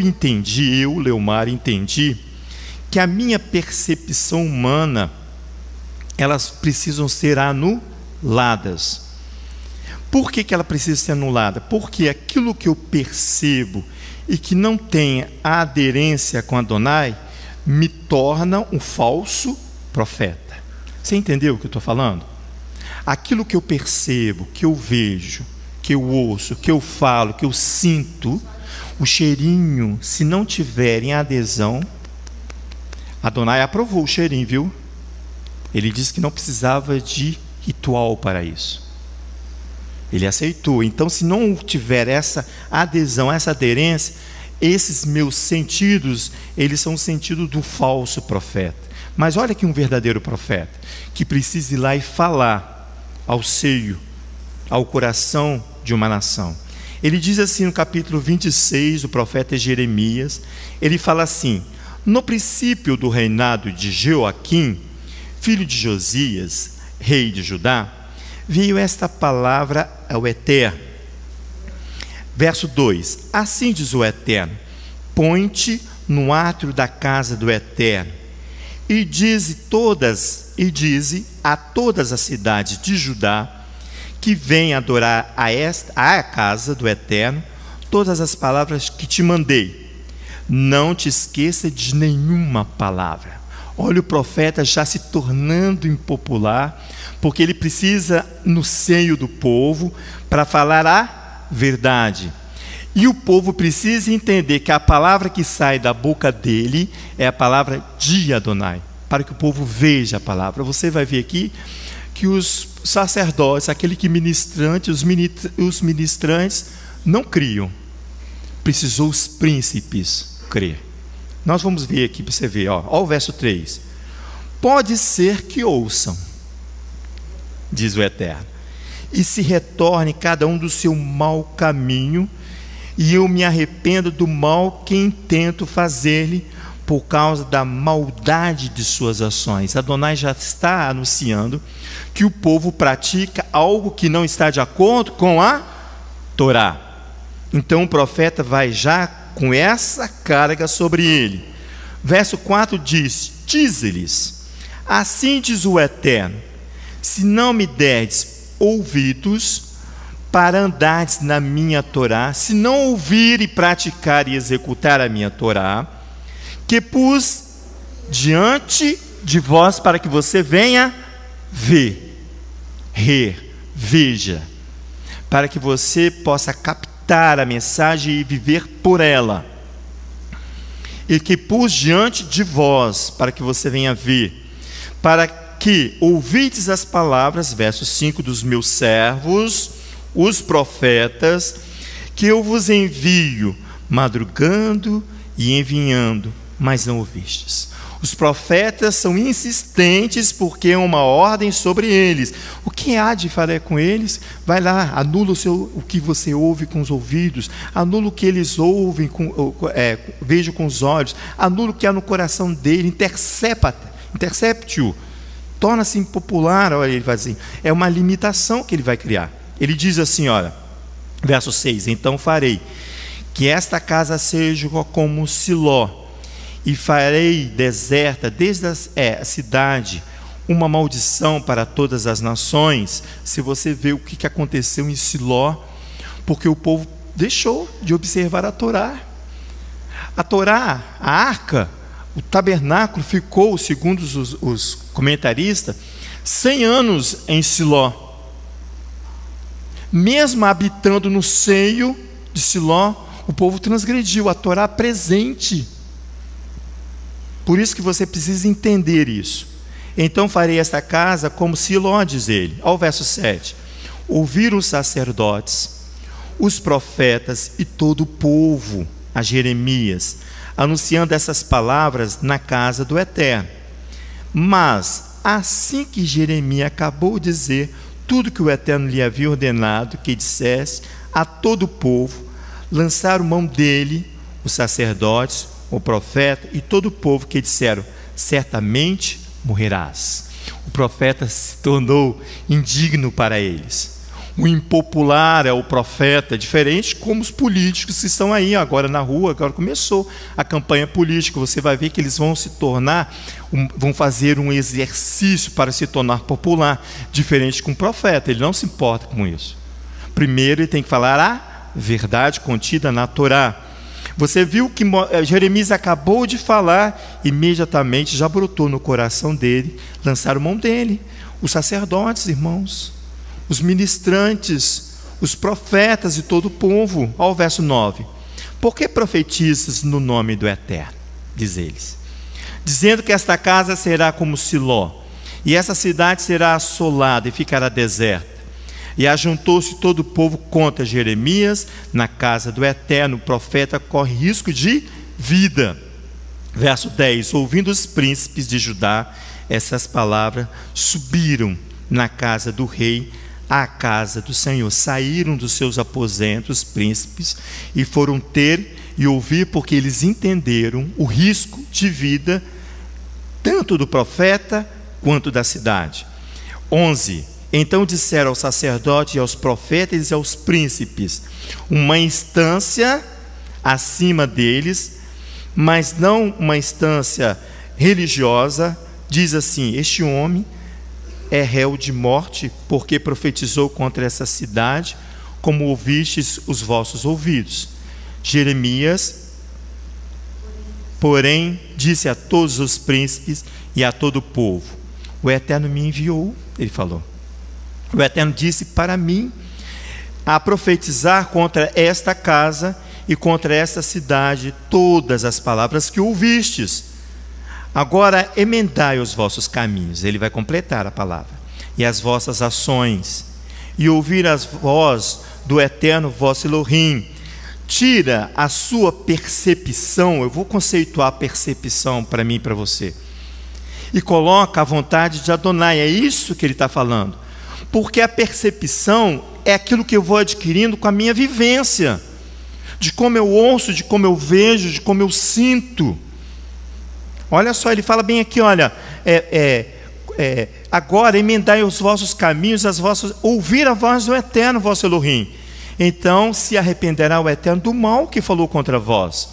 Leomar, entendi que a minha percepção humana, elas precisam ser anuladas. Por que ela precisa ser anulada? Porque aquilo que eu percebo e que não tem aderência com Adonai, me torna um falso profeta. Você entendeu o que eu estou falando? Aquilo que eu percebo, que eu vejo, que eu ouço, que eu falo, que eu sinto, o cheirinho, se não tiver em adesão, Adonai aprovou o cheirinho, viu? Ele disse que não precisava de ritual para isso. Ele aceitou. Então, se não tiver essa adesão, essa aderência, esses meus sentidos, eles são o sentido do falso profeta. Mas olha que um verdadeiro profeta, que precisa ir lá e falar ao seio, ao coração de uma nação. Ele diz assim no capítulo 26 do profeta Jeremias, ele fala assim: no princípio do reinado de Joaquim, filho de Josias, rei de Judá, veio esta palavra ao Eterno. Verso 2: assim diz o Eterno: põe-te no átrio da casa do Eterno, e dize a todas as cidades de Judá que vêm adorar a casa do Eterno, todas as palavras que te mandei. Não te esqueça de nenhuma palavra. Olha o profeta já se tornando impopular, porque ele precisa no seio do povo para falar a verdade. E o povo precisa entender que a palavra que sai da boca dele é a palavra de Adonai, para que o povo veja a palavra. Você vai ver aqui que os sacerdotes, aquele que os ministrantes não criam. Precisou os príncipes crer. Nós vamos ver aqui para você ver, ó o verso 3. Pode ser que ouçam, diz o Eterno, e se retorne cada um do seu mau caminho, e eu me arrependo do mal que intento fazer-lhe por causa da maldade de suas ações. Adonai já está anunciando que o povo pratica algo que não está de acordo com a Torá. Então o profeta vai já com essa carga sobre ele. Verso 4 diz: dize-lhes, assim diz o Eterno, se não me derdes ouvidos para andardes na minha Torá, se não ouvir e praticar e executar a minha Torá, que pus diante de vós para que você venha veja, para que você possa captar a mensagem e viver por ela. E que pus diante de vós para que você venha ver, para que ouvides as palavras, verso 5, dos meus servos, os profetas, que eu vos envio madrugando e enviando, mas não ouvistes. Os profetas são insistentes porque é uma ordem sobre eles. O que há de fazer com eles? Vai lá, anula o que você ouve com os ouvidos, anula o que eles ouvem, veja com os olhos, anula o que há no coração dele, intercepte-o, torna-se impopular. Olha, ele vai dizer, é uma limitação que ele vai criar. Ele diz assim, olha, verso 6, então farei que esta casa seja como Siló, e farei deserta desde a cidade uma maldição para todas as nações. Se você vê o que aconteceu em Siló, porque o povo deixou de observar a Torá. A Torá, a arca, o tabernáculo ficou, segundo os comentaristas, 100 anos em Siló. Mesmo habitando no seio de Siló, o povo transgrediu a Torá presente. Por isso que você precisa entender isso. Então farei esta casa como Siló, diz ele. Ao verso 7. Ouviram os sacerdotes, os profetas e todo o povo a Jeremias, anunciando essas palavras na casa do Eterno. Mas, assim que Jeremias acabou de dizer tudo que o Eterno lhe havia ordenado que dissesse a todo o povo, lançaram mão dele os sacerdotes, o profeta e todo o povo, que disseram, certamente morrerás. O profeta se tornou indigno para eles. O impopular é o profeta, diferente como os políticos que estão aí agora na rua. Agora começou a campanha política. Você vai ver que eles vão se tornar, vão fazer um exercício para se tornar popular, diferente com o profeta. Ele não se importa com isso. Primeiro ele tem que falar a verdade contida na Torá. Você viu que Jeremias acabou de falar, imediatamente já brotou no coração dele, lançaram mão dele, os sacerdotes, irmãos, os ministrantes, os profetas e todo o povo. Ao verso 9. Por que profetizas no nome do Eterno? Diz eles, dizendo que esta casa será como Siló, e essa cidade será assolada e ficará deserta. E ajuntou-se todo o povo contra Jeremias na casa do Eterno. O profeta corre risco de vida. Verso 10. Ouvindo os príncipes de Judá essas palavras, subiram na casa do rei, à casa do Senhor. Saíram dos seus aposentos, príncipes, e foram ter e ouvir, porque eles entenderam o risco de vida, tanto do profeta quanto da cidade. 11. Então disseram aos sacerdotes e aos profetas e aos príncipes, uma instância acima deles, mas não uma instância religiosa, diz assim: este homem é réu de morte, porque profetizou contra essa cidade, como ouvistes os vossos ouvidos. Jeremias, porém, disse a todos os príncipes e a todo o povo: o Eterno me enviou, ele falou. O Eterno disse para mim a profetizar contra esta casa e contra esta cidade todas as palavras que ouvistes. Agora emendai os vossos caminhos, ele vai completar a palavra, e as vossas ações, e ouvir as voz do Eterno vosso Elohim. Tira a sua percepção, eu vou conceituar a percepção para mim e para você, e coloca a vontade de Adonai. É isso que ele está falando, porque a percepção é aquilo que eu vou adquirindo com a minha vivência, de como eu ouço, de como eu vejo, de como eu sinto. Olha só, ele fala bem aqui, olha, agora emendai os vossos caminhos, ouvir a voz do Eterno vosso Elohim. Então se arrependerá o Eterno do mal que falou contra vós.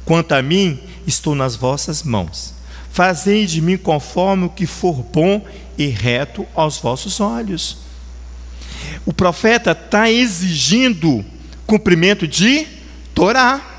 Quanto a mim, estou nas vossas mãos. Fazei de mim conforme o que for bom e reto aos vossos olhos. O profeta está exigindo cumprimento de Torá.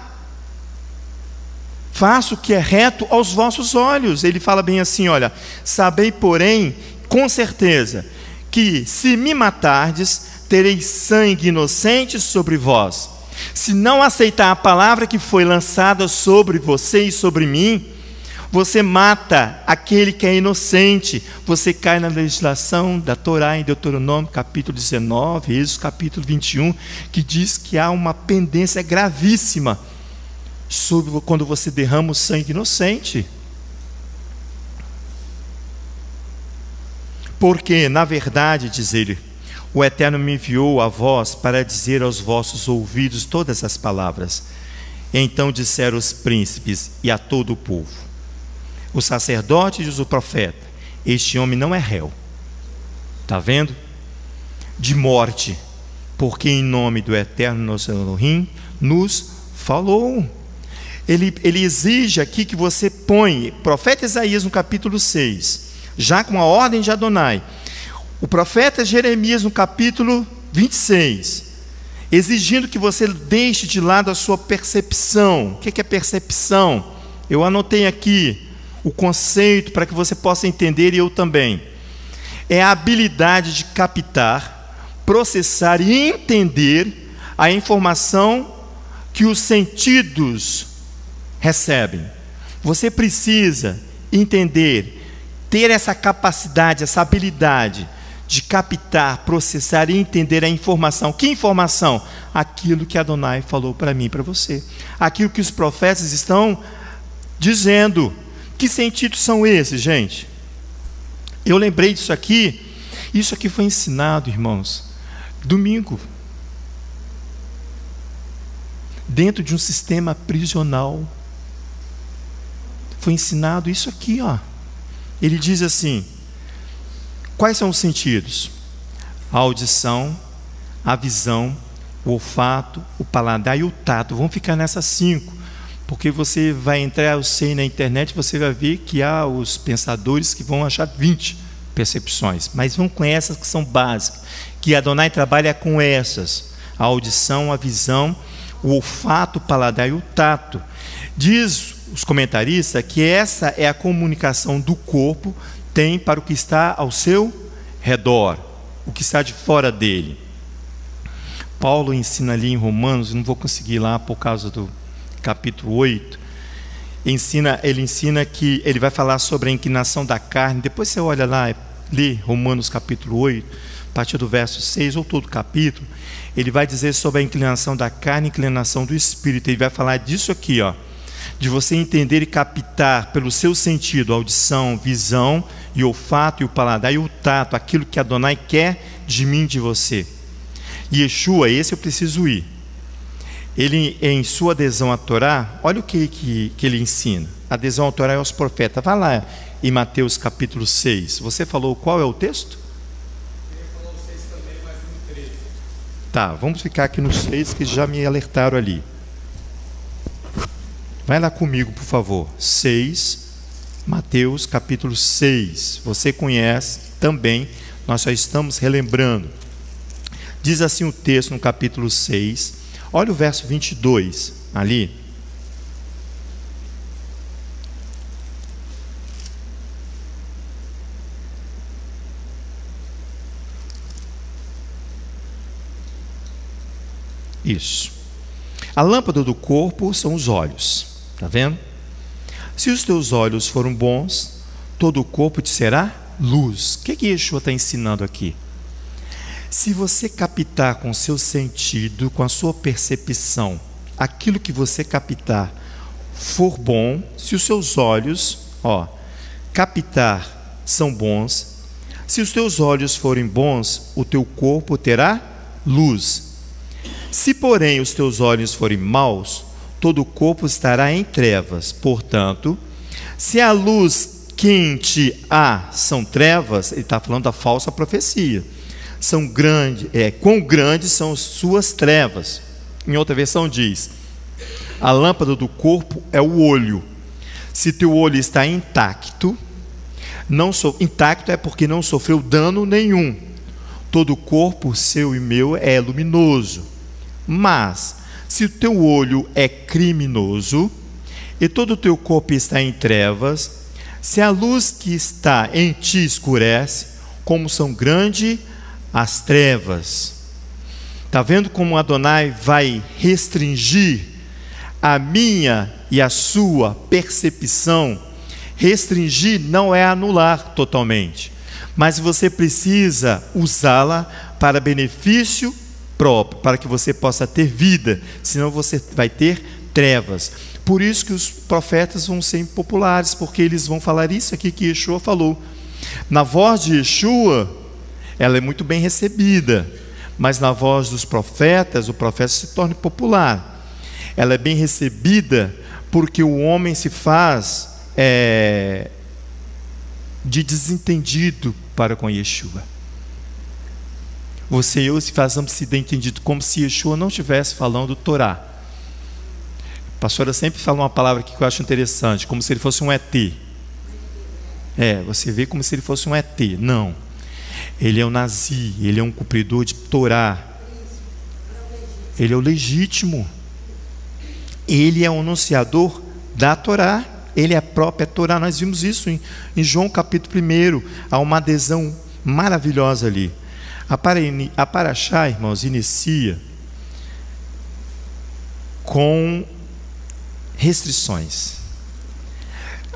Faça o que é reto aos vossos olhos. Ele fala bem assim, olha: sabei, porém, com certeza, que se me matardes, tereis sangue inocente sobre vós. Se não aceitar a palavra que foi lançada sobre você e sobre mim, você mata aquele que é inocente. Você cai na legislação da Torá, em Deuteronômio capítulo 19, Êxodo capítulo 21, que diz que há uma pendência gravíssima sobre quando você derrama o sangue inocente. Porque, na verdade, diz ele, o Eterno me enviou a vós para dizer aos vossos ouvidos todas as palavras. Então disseram os príncipes e a todo o povo, o sacerdote e o profeta: este homem não é réu, está vendo? De morte, porque em nome do Eterno nosso Elohim nos falou. Ele exige aqui que você põe profeta Isaías no capítulo 6, já com a ordem de Adonai. O profeta Jeremias no capítulo 26, exigindo que você deixe de lado a sua percepção. O que é percepção? Eu anotei aqui o conceito para que você possa entender, e eu também. É a habilidade de captar, processar e entender a informação que os sentidos recebem. Você precisa entender, ter essa capacidade, essa habilidade de captar, processar e entender a informação. Que informação? Aquilo que Adonai falou para mim e para você. Aquilo que os profetas estão dizendo. Que sentidos são esses, gente? Eu lembrei disso aqui. Isso aqui foi ensinado, irmãos, domingo, dentro de um sistema prisional. Foi ensinado isso aqui, ó. Ele diz assim: quais são os sentidos? A audição, a visão, o olfato, o paladar e o tato. Vamos ficar nessas 5, porque você vai entrar, eu sei, na internet, você vai ver que há os pensadores que vão achar 20 percepções, mas vão com essas que são básicas, que Adonai trabalha com essas: a audição, a visão, o olfato, o paladar e o tato. Diz os comentaristas que essa é a comunicação do corpo tem para o que está ao seu redor, o que está de fora dele. Paulo ensina ali em Romanos, não vou conseguir ir lá por causa do capítulo 8, ele ensina que ele vai falar sobre a inclinação da carne. Depois você olha lá, lê Romanos capítulo 8, a partir do verso 6, ou todo o capítulo. Ele vai dizer sobre a inclinação da carne e a inclinação do espírito. Ele vai falar disso aqui, ó, de você entender e captar pelo seu sentido, audição, visão e olfato e o paladar e o tato, aquilo que Adonai quer de mim, de você. Yeshua, esse eu preciso ir. Ele, em sua adesão à Torá, olha o que ele ensina. Adesão à Torá e aos profetas. Vai lá em Mateus capítulo 6. Você falou qual é o texto? Tá, vamos ficar aqui no 6, que já me alertaram ali. Vai lá comigo, por favor. 6, Mateus capítulo 6. Você conhece também, nós só estamos relembrando. Diz assim o texto no capítulo 6. Olha o verso 22 ali. Isso. A lâmpada do corpo são os olhos. Está vendo? Se os teus olhos foram bons, todo o corpo te será luz. O que Yeshua está ensinando aqui? Se você captar com o seu sentido, com a sua percepção, aquilo que você captar for bom, se os seus olhos, captar são bons, se os teus olhos forem bons, o teu corpo terá luz. Se, porém, os teus olhos forem maus, todo o corpo estará em trevas. Portanto, se a luz quente são trevas, ele está falando da falsa profecia. Quão grandes são suas trevas. Em outra versão diz, a lâmpada do corpo é o olho. Se teu olho está intacto, intacto é porque não sofreu dano nenhum. Todo o corpo, seu e meu, é luminoso. Mas, se o teu olho é criminoso, e todo o teu corpo está em trevas, se a luz que está em ti escurece, como são grandes as trevas. Está vendo como Adonai vai restringir a minha e a sua percepção? Restringir não é anular totalmente, mas você precisa usá-la para benefício próprio, para que você possa ter vida, senão você vai ter trevas. Por isso que os profetas vão ser impopulares, porque eles vão falar isso aqui que Yeshua falou. Na voz de Yeshua, ela é muito bem recebida, mas na voz dos profetas, o profeta se torna popular. Ela é bem recebida porque o homem se faz de desentendido para com Yeshua. Você e eu se fazemos se entendido como se Yeshua não estivesse falando Torá. A pastora sempre fala uma palavra que eu acho interessante, como se ele fosse um ET. Você vê como se ele fosse um ET. Não. Ele é um nazi, ele é um cumpridor de Torá. Ele é o legítimo. Ele é um anunciador da Torá. Ele é a própria Torá. Nós vimos isso em João capítulo 1. Há uma adesão maravilhosa ali. A Paraxá, irmãos, inicia com restrições.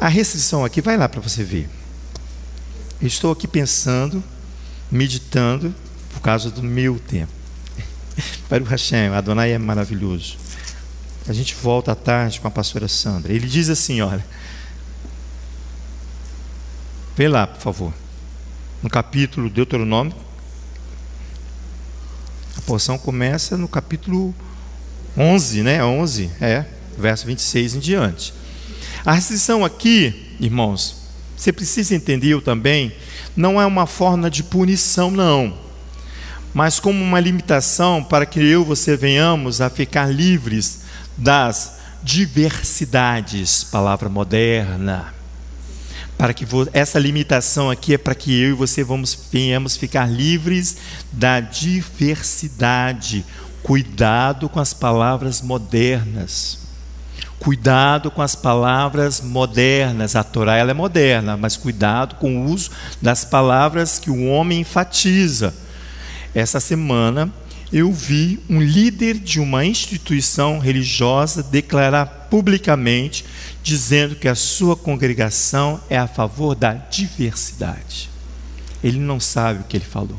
A restrição aqui, vai lá para você ver. Eu estou aqui pensando, meditando, por causa do meu tempo. Para o Hashem, Adonai é maravilhoso. A gente volta à tarde com a pastora Sandra. Ele diz assim, olha. Vê lá, por favor. No capítulo Deuteronômio. A porção começa no capítulo 11, né? 11, verso 26 em diante. A restrição aqui, irmãos, você precisa entender eu também, não é uma forma de punição, não, mas como uma limitação para que eu e você venhamos a ficar livres das diversidades, palavra moderna. Para que essa limitação aqui é para que eu e você venhamos ficar livres da diversidade. Cuidado com as palavras modernas. Cuidado com as palavras modernas. A Torá ela é moderna, mas cuidado com o uso das palavras que o homem enfatiza. Essa semana eu vi um líder de uma instituição religiosa declarar publicamente, dizendo que a sua congregação é a favor da diversidade. Ele não sabe o que ele falou.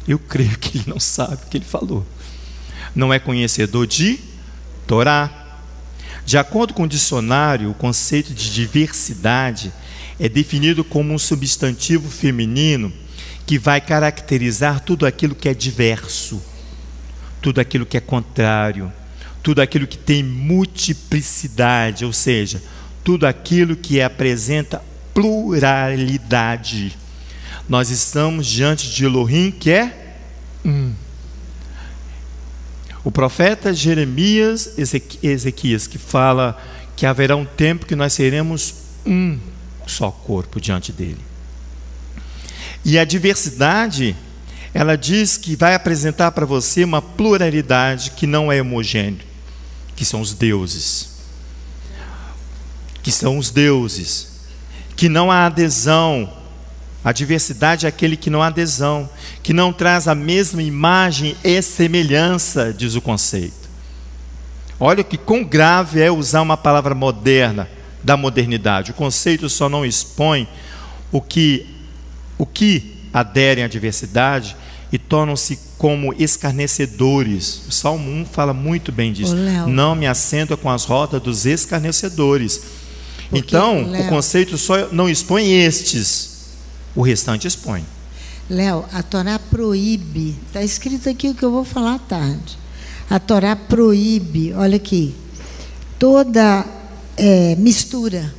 Eu creio que ele não sabe o que ele falou. Não é conhecedor de Torá. De acordo com o dicionário, o conceito de diversidade é definido como um substantivo feminino que vai caracterizar tudo aquilo que é diverso, tudo aquilo que é contrário, tudo aquilo que tem multiplicidade, ou seja, tudo aquilo que apresenta pluralidade. Nós estamos diante de Elohim, que é um. O profeta Jeremias, Ezequias, que fala que haverá um tempo que nós seremos um só corpo diante dele. E a diversidade, ela diz que vai apresentar para você uma pluralidade que não é homogênea, que são os deuses. Que são os deuses. Que não há adesão. A diversidade é aquele que não há adesão, que não traz a mesma imagem e semelhança, diz o conceito. Olha que quão grave é usar uma palavra moderna, da modernidade. O conceito só não expõe o que aderem à diversidade e tornam-se como escarnecedores. O Salmo 1 fala muito bem disso. Não me assento com as rodas dos escarnecedores. Então, o conceito só não expõe estes, o restante expõe. Léo, a Torá proíbe, está escrito aqui o que eu vou falar à tarde. A Torá proíbe, olha aqui, toda mistura.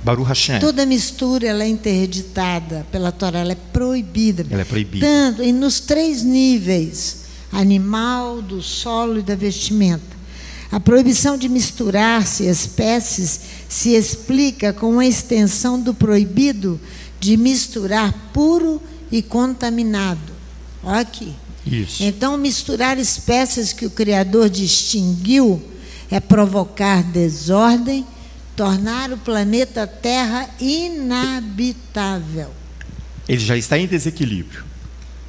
Baruch Hashem. Toda mistura ela é interditada pela Torá, ela é proibida. Ela é proibida. Tanto, e nos 3 níveis, animal, do solo e da vestimenta. A proibição de misturar-se espécies se explica com a extensão do proibido de misturar puro e contaminado. Olha aqui. Isso. Então, misturar espécies que o Criador distinguiu é provocar desordem, tornar o planeta Terra inabitável. Ele já está em desequilíbrio.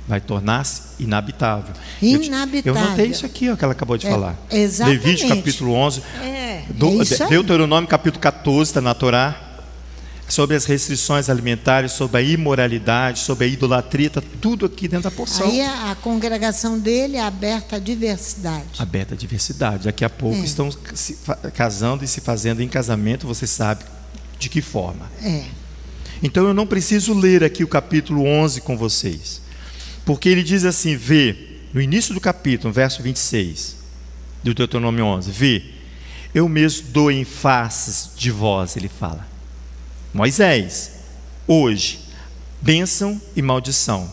Vai tornar-se inabitável. Inabitável. Eu notei isso aqui, ó, que ela acabou de falar. Exatamente. Levítico capítulo 11. Deuteronômio capítulo 14, está na Torá. Sobre as restrições alimentares, sobre a imoralidade, sobre a idolatria, está tudo aqui dentro da porção. Aí a congregação dele é aberta à diversidade. Aberta à diversidade. Daqui a pouco estão se casando e se fazendo em casamento, você sabe de que forma. Então eu não preciso ler aqui o capítulo 11 com vocês. Porque ele diz assim, vê, no início do capítulo, verso 26, do Deuteronômio 11, vê, eu mesmo dou em faces de vós, ele fala. Moisés, hoje, bênção e maldição.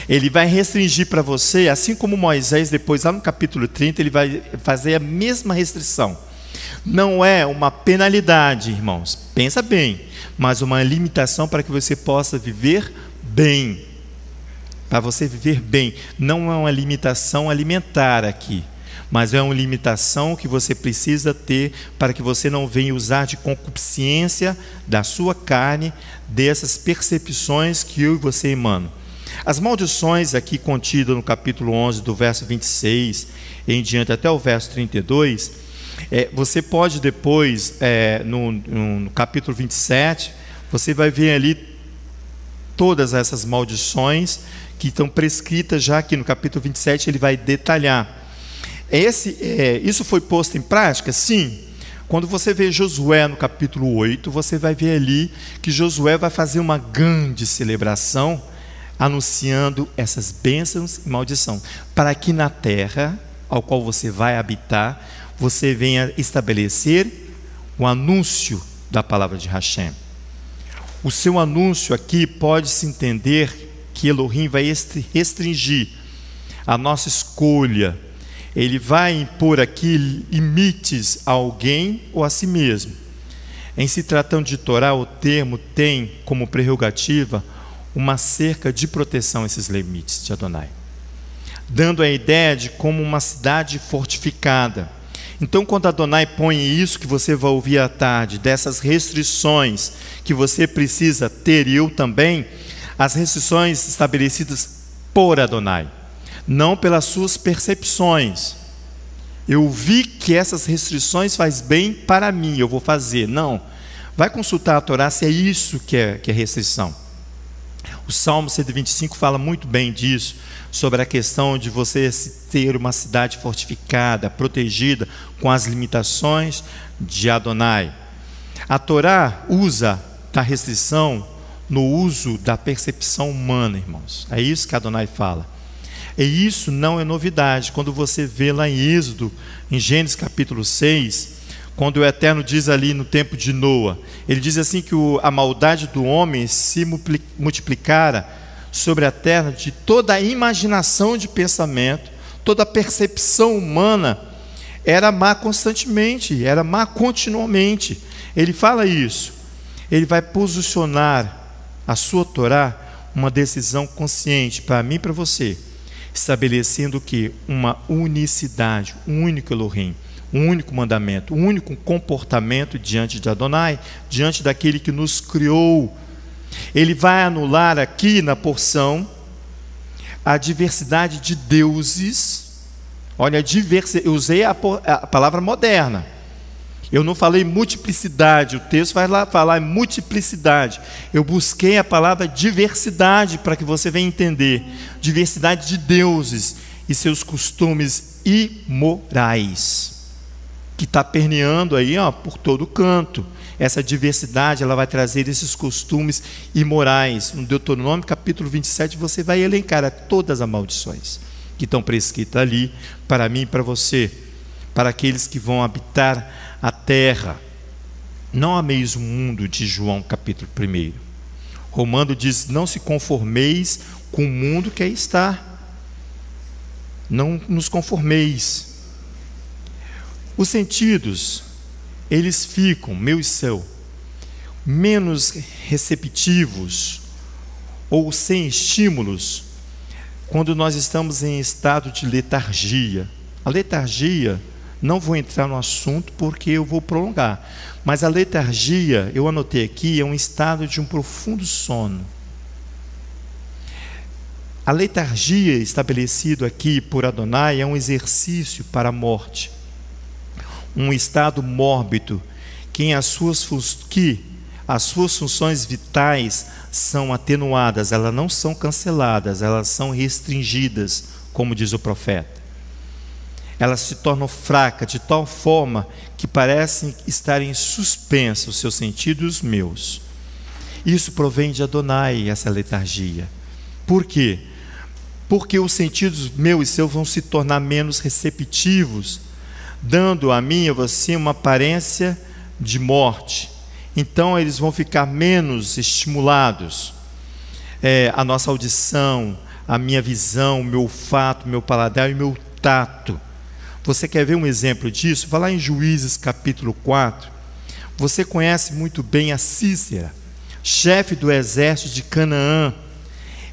Ele vai restringir para você, assim como Moisés, depois lá no capítulo 30, ele vai fazer a mesma restrição. Não é uma penalidade, irmãos, pensa bem, mas uma limitação para que você possa viver bem. Para você viver bem, não é uma limitação alimentar aqui, mas é uma limitação que você precisa ter para que você não venha usar de concupiscência da sua carne, dessas percepções que eu e você emanam. As maldições aqui contidas no capítulo 11, do verso 26 em diante até o verso 32, você pode depois, no capítulo 27, você vai ver ali todas essas maldições que estão prescritas já aqui no capítulo 27, ele vai detalhar. Isso foi posto em prática? Sim. Quando você vê Josué no capítulo 8, você vai ver ali que Josué vai fazer uma grande celebração, anunciando essas bênçãos e maldição, para que na terra, ao qual você vai habitar, você venha estabelecer o anúncio da palavra de Hashem. O seu anúncio aqui pode-se entender que Elohim vai restringir a nossa escolha. Ele vai impor aqui limites a alguém ou a si mesmo. Em se tratando de Torá, o termo tem como prerrogativa uma cerca de proteção a esses limites de Adonai, dando a ideia de como uma cidade fortificada. Então, quando Adonai põe isso que você vai ouvir à tarde, dessas restrições que você precisa ter, e eu também, as restrições estabelecidas por Adonai, não pelas suas percepções. Eu vi que essas restrições faz bem para mim, eu vou fazer. Não, vai consultar a Torá se é isso que é restrição. O Salmo 125 fala muito bem disso, sobre a questão de você ter uma cidade fortificada, protegida, com as limitações de Adonai. A Torá usa da restrição no uso da percepção humana, irmãos. É isso que Adonai fala. E isso não é novidade. Quando você vê lá em Êxodo, em Gênesis capítulo 6, quando o Eterno diz ali no tempo de Noa, ele diz assim que a maldade do homem se multiplicara sobre a terra de toda a imaginação de pensamento toda a percepção humana era má constantemente, era má continuamente. Ele fala isso. Ele vai posicionar a sua Torá, uma decisão consciente para mim e para você, estabelecendo o que? Uma unicidade, um único Elohim, um único mandamento, um único comportamento diante de Adonai, diante daquele que nos criou. Ele vai anular aqui na porção a diversidade de deuses. Olha, eu usei a palavra moderna. Eu não falei multiplicidade, o texto vai lá falar em multiplicidade. Eu busquei a palavra diversidade para que você venha entender. Diversidade de deuses e seus costumes imorais, que está permeando aí, ó, por todo canto. Essa diversidade, ela vai trazer esses costumes imorais. No Deuteronômio capítulo 27, você vai elencar todas as maldições que estão prescritas ali, para mim e para você, para aqueles que vão habitar a terra. Não ameis o mundo, de João capítulo 1. Romano diz: não se conformeis com o mundo que aí está. Não nos conformeis. Os sentidos, eles ficam, meu e seu, menos receptivos ou sem estímulos quando nós estamos em estado de letargia. A letargia, não vou entrar no assunto porque eu vou prolongar, mas a letargia, eu anotei aqui, é um estado de um profundo sono. A letargia estabelecido aqui por Adonai é um exercício para a morte, um estado mórbido que as suas funções vitais são atenuadas, elas não são canceladas, elas são restringidas, como diz o profeta. Elas se tornam fracas de tal forma que parecem estarem suspensas os seus sentidos e os meus. Isso provém de Adonai, essa letargia. Por quê? Porque os sentidos meu e seu vão se tornar menos receptivos, dando a mim e a você uma aparência de morte. Então eles vão ficar menos estimulados. A nossa audição, a minha visão, o meu olfato, o meu paladar e o meu tato. Você quer ver um exemplo disso? Vai lá em Juízes capítulo 4. Você conhece muito bem a Cícera, chefe do exército de Canaã.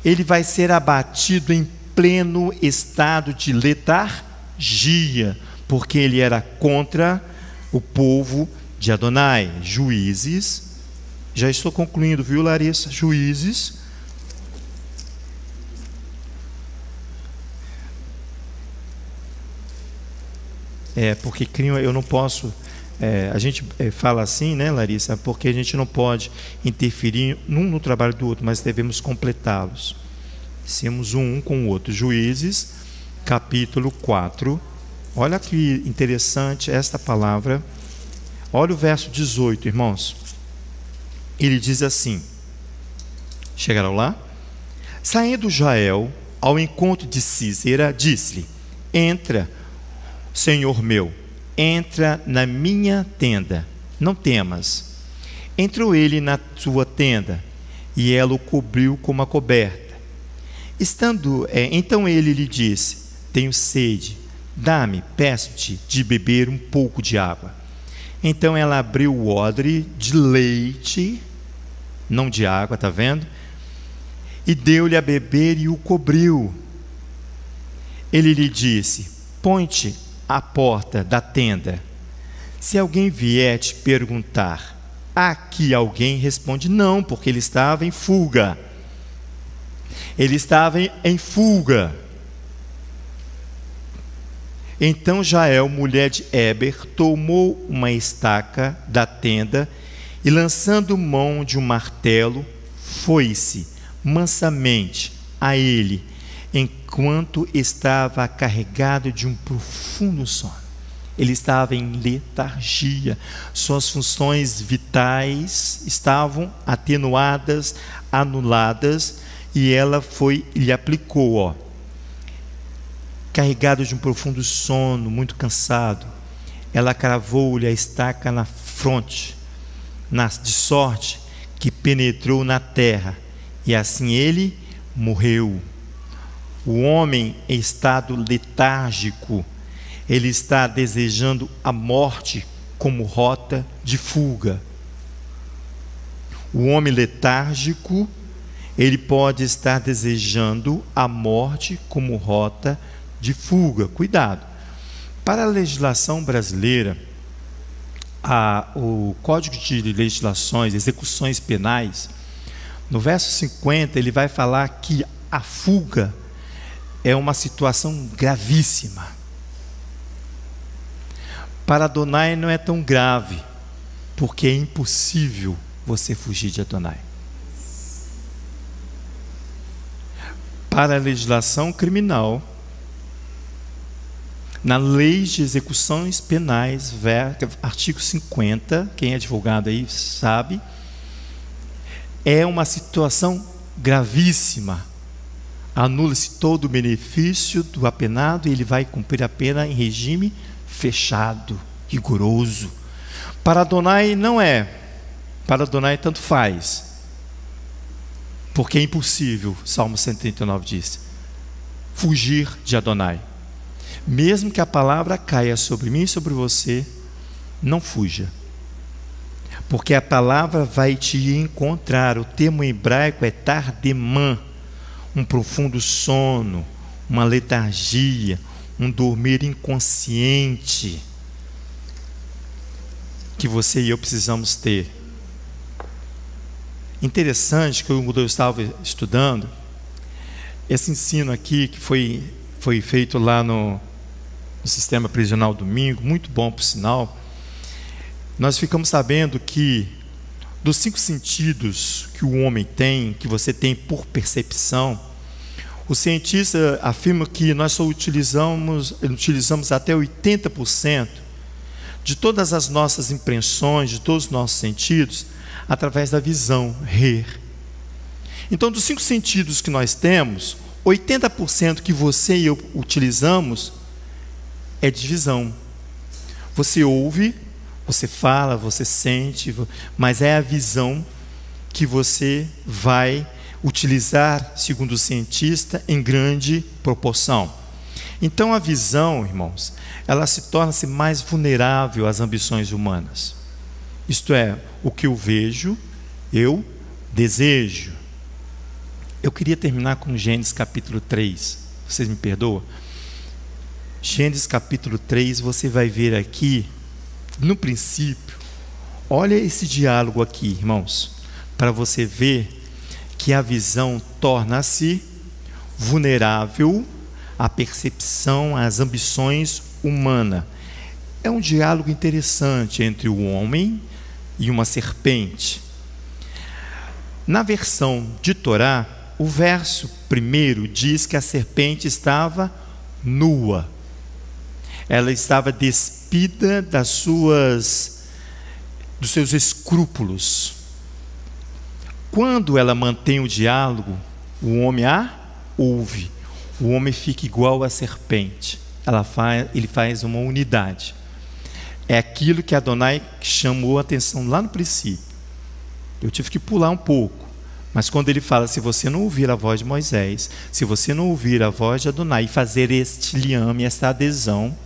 Ele vai ser abatido em pleno estado de letargia, porque ele era contra o povo de Adonai. Juízes, já estou concluindo, viu, Larissa? Juízes, porque eu não posso, a gente fala assim, né, Larissa, porque a gente não pode interferir no trabalho do outro, mas devemos completá-los. Sermos um com o outro. Juízes, capítulo 4. Olha que interessante esta palavra. Olha o verso 18, irmãos. Ele diz assim: chegaram lá? Saindo Jael ao encontro de Cícera, disse-lhe: entra, Senhor meu, entra na minha tenda, não temas. Entrou ele na sua tenda, e ela o cobriu com uma coberta. Então ele lhe disse: tenho sede, dá-me, peço-te, de beber um pouco de água. Então ela abriu o odre de leite, não de água, está vendo? E deu-lhe a beber e o cobriu. Ele lhe disse: põe-te à porta da tenda. Se alguém vier te perguntar, há aqui alguém? Responde: não, porque ele estava em fuga. Ele estava em fuga. Então Jael, mulher de Éber, tomou uma estaca da tenda e, lançando mão de um martelo, foi-se mansamente a ele, enquanto estava carregado de um profundo sono. Ele estava em letargia, suas funções vitais estavam atenuadas, anuladas, e ela lhe aplicou, carregado de um profundo sono, muito cansado, ela cravou-lhe a estaca na fronte, de sorte que penetrou na terra, e assim ele morreu. O homem em estado letárgico, ele está desejando a morte como rota de fuga. O homem letárgico, ele pode estar desejando a morte como rota de fuga. Cuidado. Para a legislação brasileira, o Código de Legislações, Execuções Penais, no verso 50, ele vai falar que a fuga é uma situação gravíssima. Para Adonai não é tão grave, porque é impossível você fugir de Adonai. Para a legislação criminal, na lei de execuções penais, artigo 50, quem é advogado aí sabe, é uma situação gravíssima. Anula-se todo o benefício do apenado e ele vai cumprir a pena em regime fechado, rigoroso. Para Adonai não é. Para Adonai tanto faz. Porque é impossível, Salmo 139 diz, fugir de Adonai. Mesmo que a palavra caia sobre mim e sobre você, não fuja. Porque a palavra vai te encontrar. O termo hebraico é tardemã, um profundo sono, uma letargia, um dormir inconsciente que você e eu precisamos ter. Interessante que eu estava estudando esse ensino aqui que foi feito lá no sistema prisional Domingo, muito bom por sinal. Nós ficamos sabendo que dos 5 sentidos que o homem tem, que você tem por percepção, o cientista afirma que nós só utilizamos até 80% de todas as nossas impressões, de todos os nossos sentidos, através da visão, ver. Então, dos 5 sentidos que nós temos, 80% que você e eu utilizamos é de visão. Você ouve, você fala, você sente, mas é a visão que você vai utilizar, segundo o cientista, em grande proporção. Então a visão, irmãos, ela se torna-se mais vulnerável às ambições humanas. Isto é, o que eu vejo, eu desejo. Eu queria terminar com Gênesis capítulo 3. Vocês me perdoam? Gênesis capítulo 3, você vai ver aqui, no princípio, olha esse diálogo aqui, irmãos, para você ver que a visão torna-se vulnerável à percepção, às ambições humanas. É um diálogo interessante entre o homem e uma serpente. Na versão de Torá, o verso 1 diz que a serpente estava nua. Ela estava despida dos seus escrúpulos. Quando ela mantém o diálogo, o homem a ouve. O homem fica igual à serpente. Ele faz uma unidade. É aquilo que Adonai chamou a atenção lá no princípio. Eu tive que pular um pouco. Mas quando ele fala, se você não ouvir a voz de Moisés, se você não ouvir a voz de Adonai e fazer este liame, esta adesão,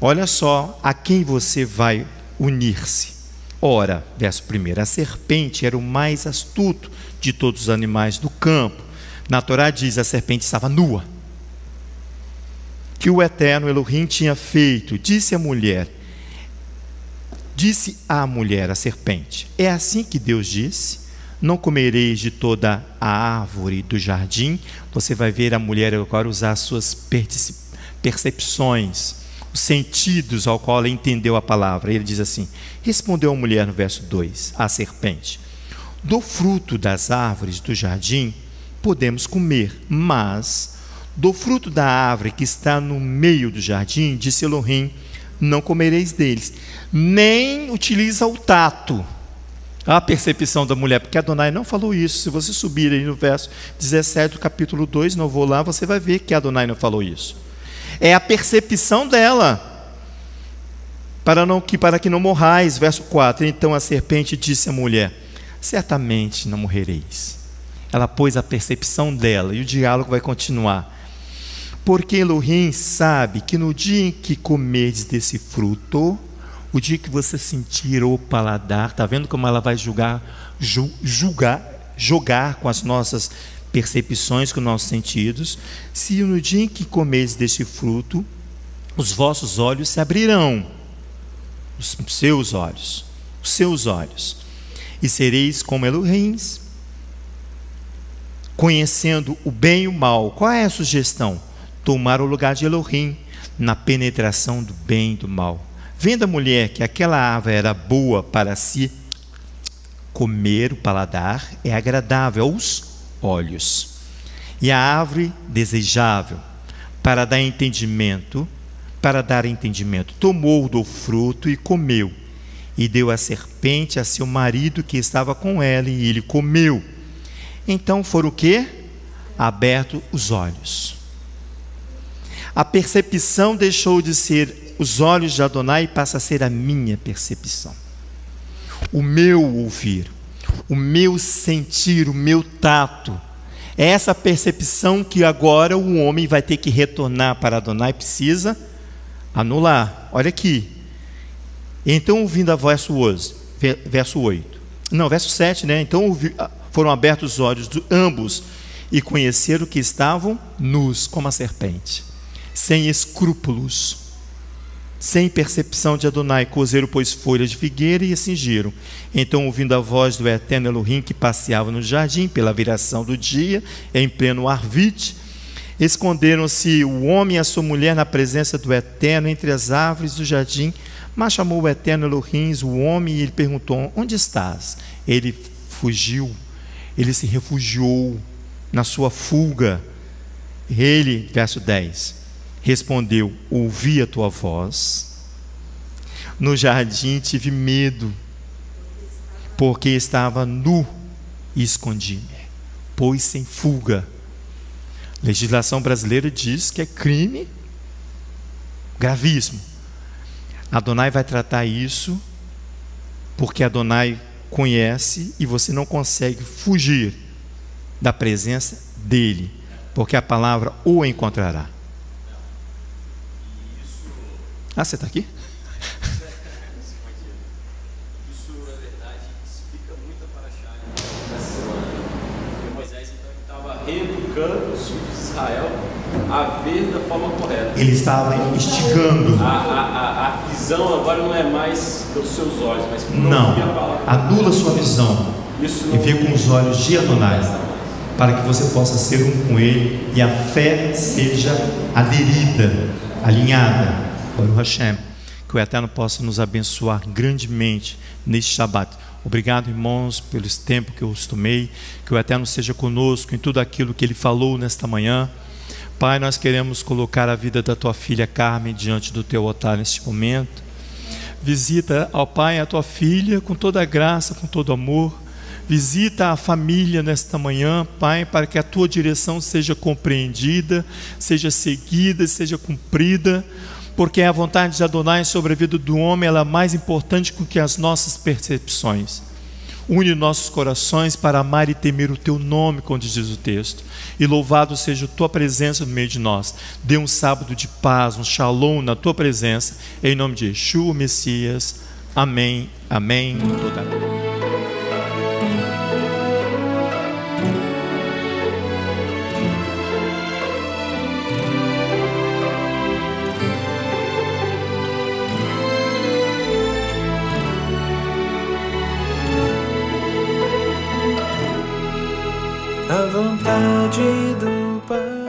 olha só a quem você vai unir-se. Ora, verso 1, a serpente era o mais astuto de todos os animais do campo. Na Torá diz, a serpente estava nua. Que o eterno Elohim tinha feito, disse à mulher, a serpente, é assim que Deus disse, não comereis de toda a árvore do jardim. Você vai ver a mulher agora usar as suas percepções, os sentidos ao qual ela entendeu a palavra. Ele diz assim, respondeu a mulher no verso 2, a serpente, do fruto das árvores do jardim podemos comer, mas do fruto da árvore que está no meio do jardim, disse Elohim, não comereis deles, nem utiliza o tato, a percepção da mulher, porque Adonai não falou isso. Se você subir aí no verso 17 do capítulo 2, não vou lá, você vai ver que Adonai não falou isso. É a percepção dela, para que não morrais, verso 4, então a serpente disse à mulher, certamente não morrereis, ela pôs a percepção dela, e o diálogo vai continuar. Porque Elohim sabe que no dia em que comerdes desse fruto, o dia que você sentir o paladar, está vendo como ela vai jogar com as nossas percepções, com os nossos sentidos. Se no dia em que comerdes desse fruto, os vossos olhos se abrirão, os seus olhos, e sereis como Elohims, conhecendo o bem e o mal. Qual é a sugestão? Tomar o lugar de Elohim na penetração do bem e do mal. Vendo a mulher que aquela árvore era boa para se comer, o paladar, é agradável aos olhos, e a árvore desejável para dar entendimento, tomou do fruto e comeu, e deu a serpente a seu marido que estava com ela, e ele comeu. Então foram o quê? Abertos os olhos. A percepção deixou de ser os olhos de Adonai e passa a ser a minha percepção. O meu ouvir, o meu sentir, o meu tato. É essa percepção que agora o homem vai ter que retornar para Adonai, precisa anular. Olha aqui. Então, ouvindo a verso 7, né? Então foram abertos os olhos de ambos e conheceram que estavam nus como a serpente, sem escrúpulos, sem percepção de Adonai. Cozeram, pois, folhas de figueira e a cingiram. Então, ouvindo a voz do eterno Elohim que passeava no jardim pela viração do dia, em pleno arvite, esconderam-se o homem e a sua mulher na presença do eterno entre as árvores do jardim. Mas chamou o eterno Elohim o homem e ele perguntou: onde estás? Ele fugiu, ele se refugiou na sua fuga. Ele, verso 10, respondeu: ouvi a tua voz no jardim, tive medo, porque estava nu e escondi-me, pois sem fuga. A legislação brasileira diz que é crime gravíssimo. Adonai vai tratar isso, porque Adonai conhece e você não consegue fugir da presença dele, porque a palavra o encontrará. Ah, você está aqui? Isso, na verdade, explica muito a paraxá dessa semana. Porque Moisés, então, estava reeducando os filhos de Israel a ver da forma correta. Ele estava instigando. A visão agora não é mais pelos seus olhos, mas por não, ouvir a palavra. anula sua visão e vê com os olhos de Adonai, para que você possa ser um com ele e a fé seja aderida, alinhada. Baruch Hashem, que o Eterno possa nos abençoar grandemente neste Shabat. Obrigado, irmãos, pelos tempos que eu os tomei. Que o Eterno seja conosco em tudo aquilo que Ele falou nesta manhã. Pai, nós queremos colocar a vida da tua filha Carmen diante do teu altar neste momento. Visita, ó Pai, a tua filha com toda a graça, com todo amor. Visita a família nesta manhã, Pai, para que a tua direção seja compreendida, seja seguida, seja cumprida, porque a vontade de Adonai sobre a vida do homem ela é mais importante do que as nossas percepções. Une nossos corações para amar e temer o teu nome, como diz o texto, e louvado seja a tua presença no meio de nós. Dê um sábado de paz, um shalom na tua presença, em nome de Yeshua, o Messias. Amém, amém. A vontade do Pai.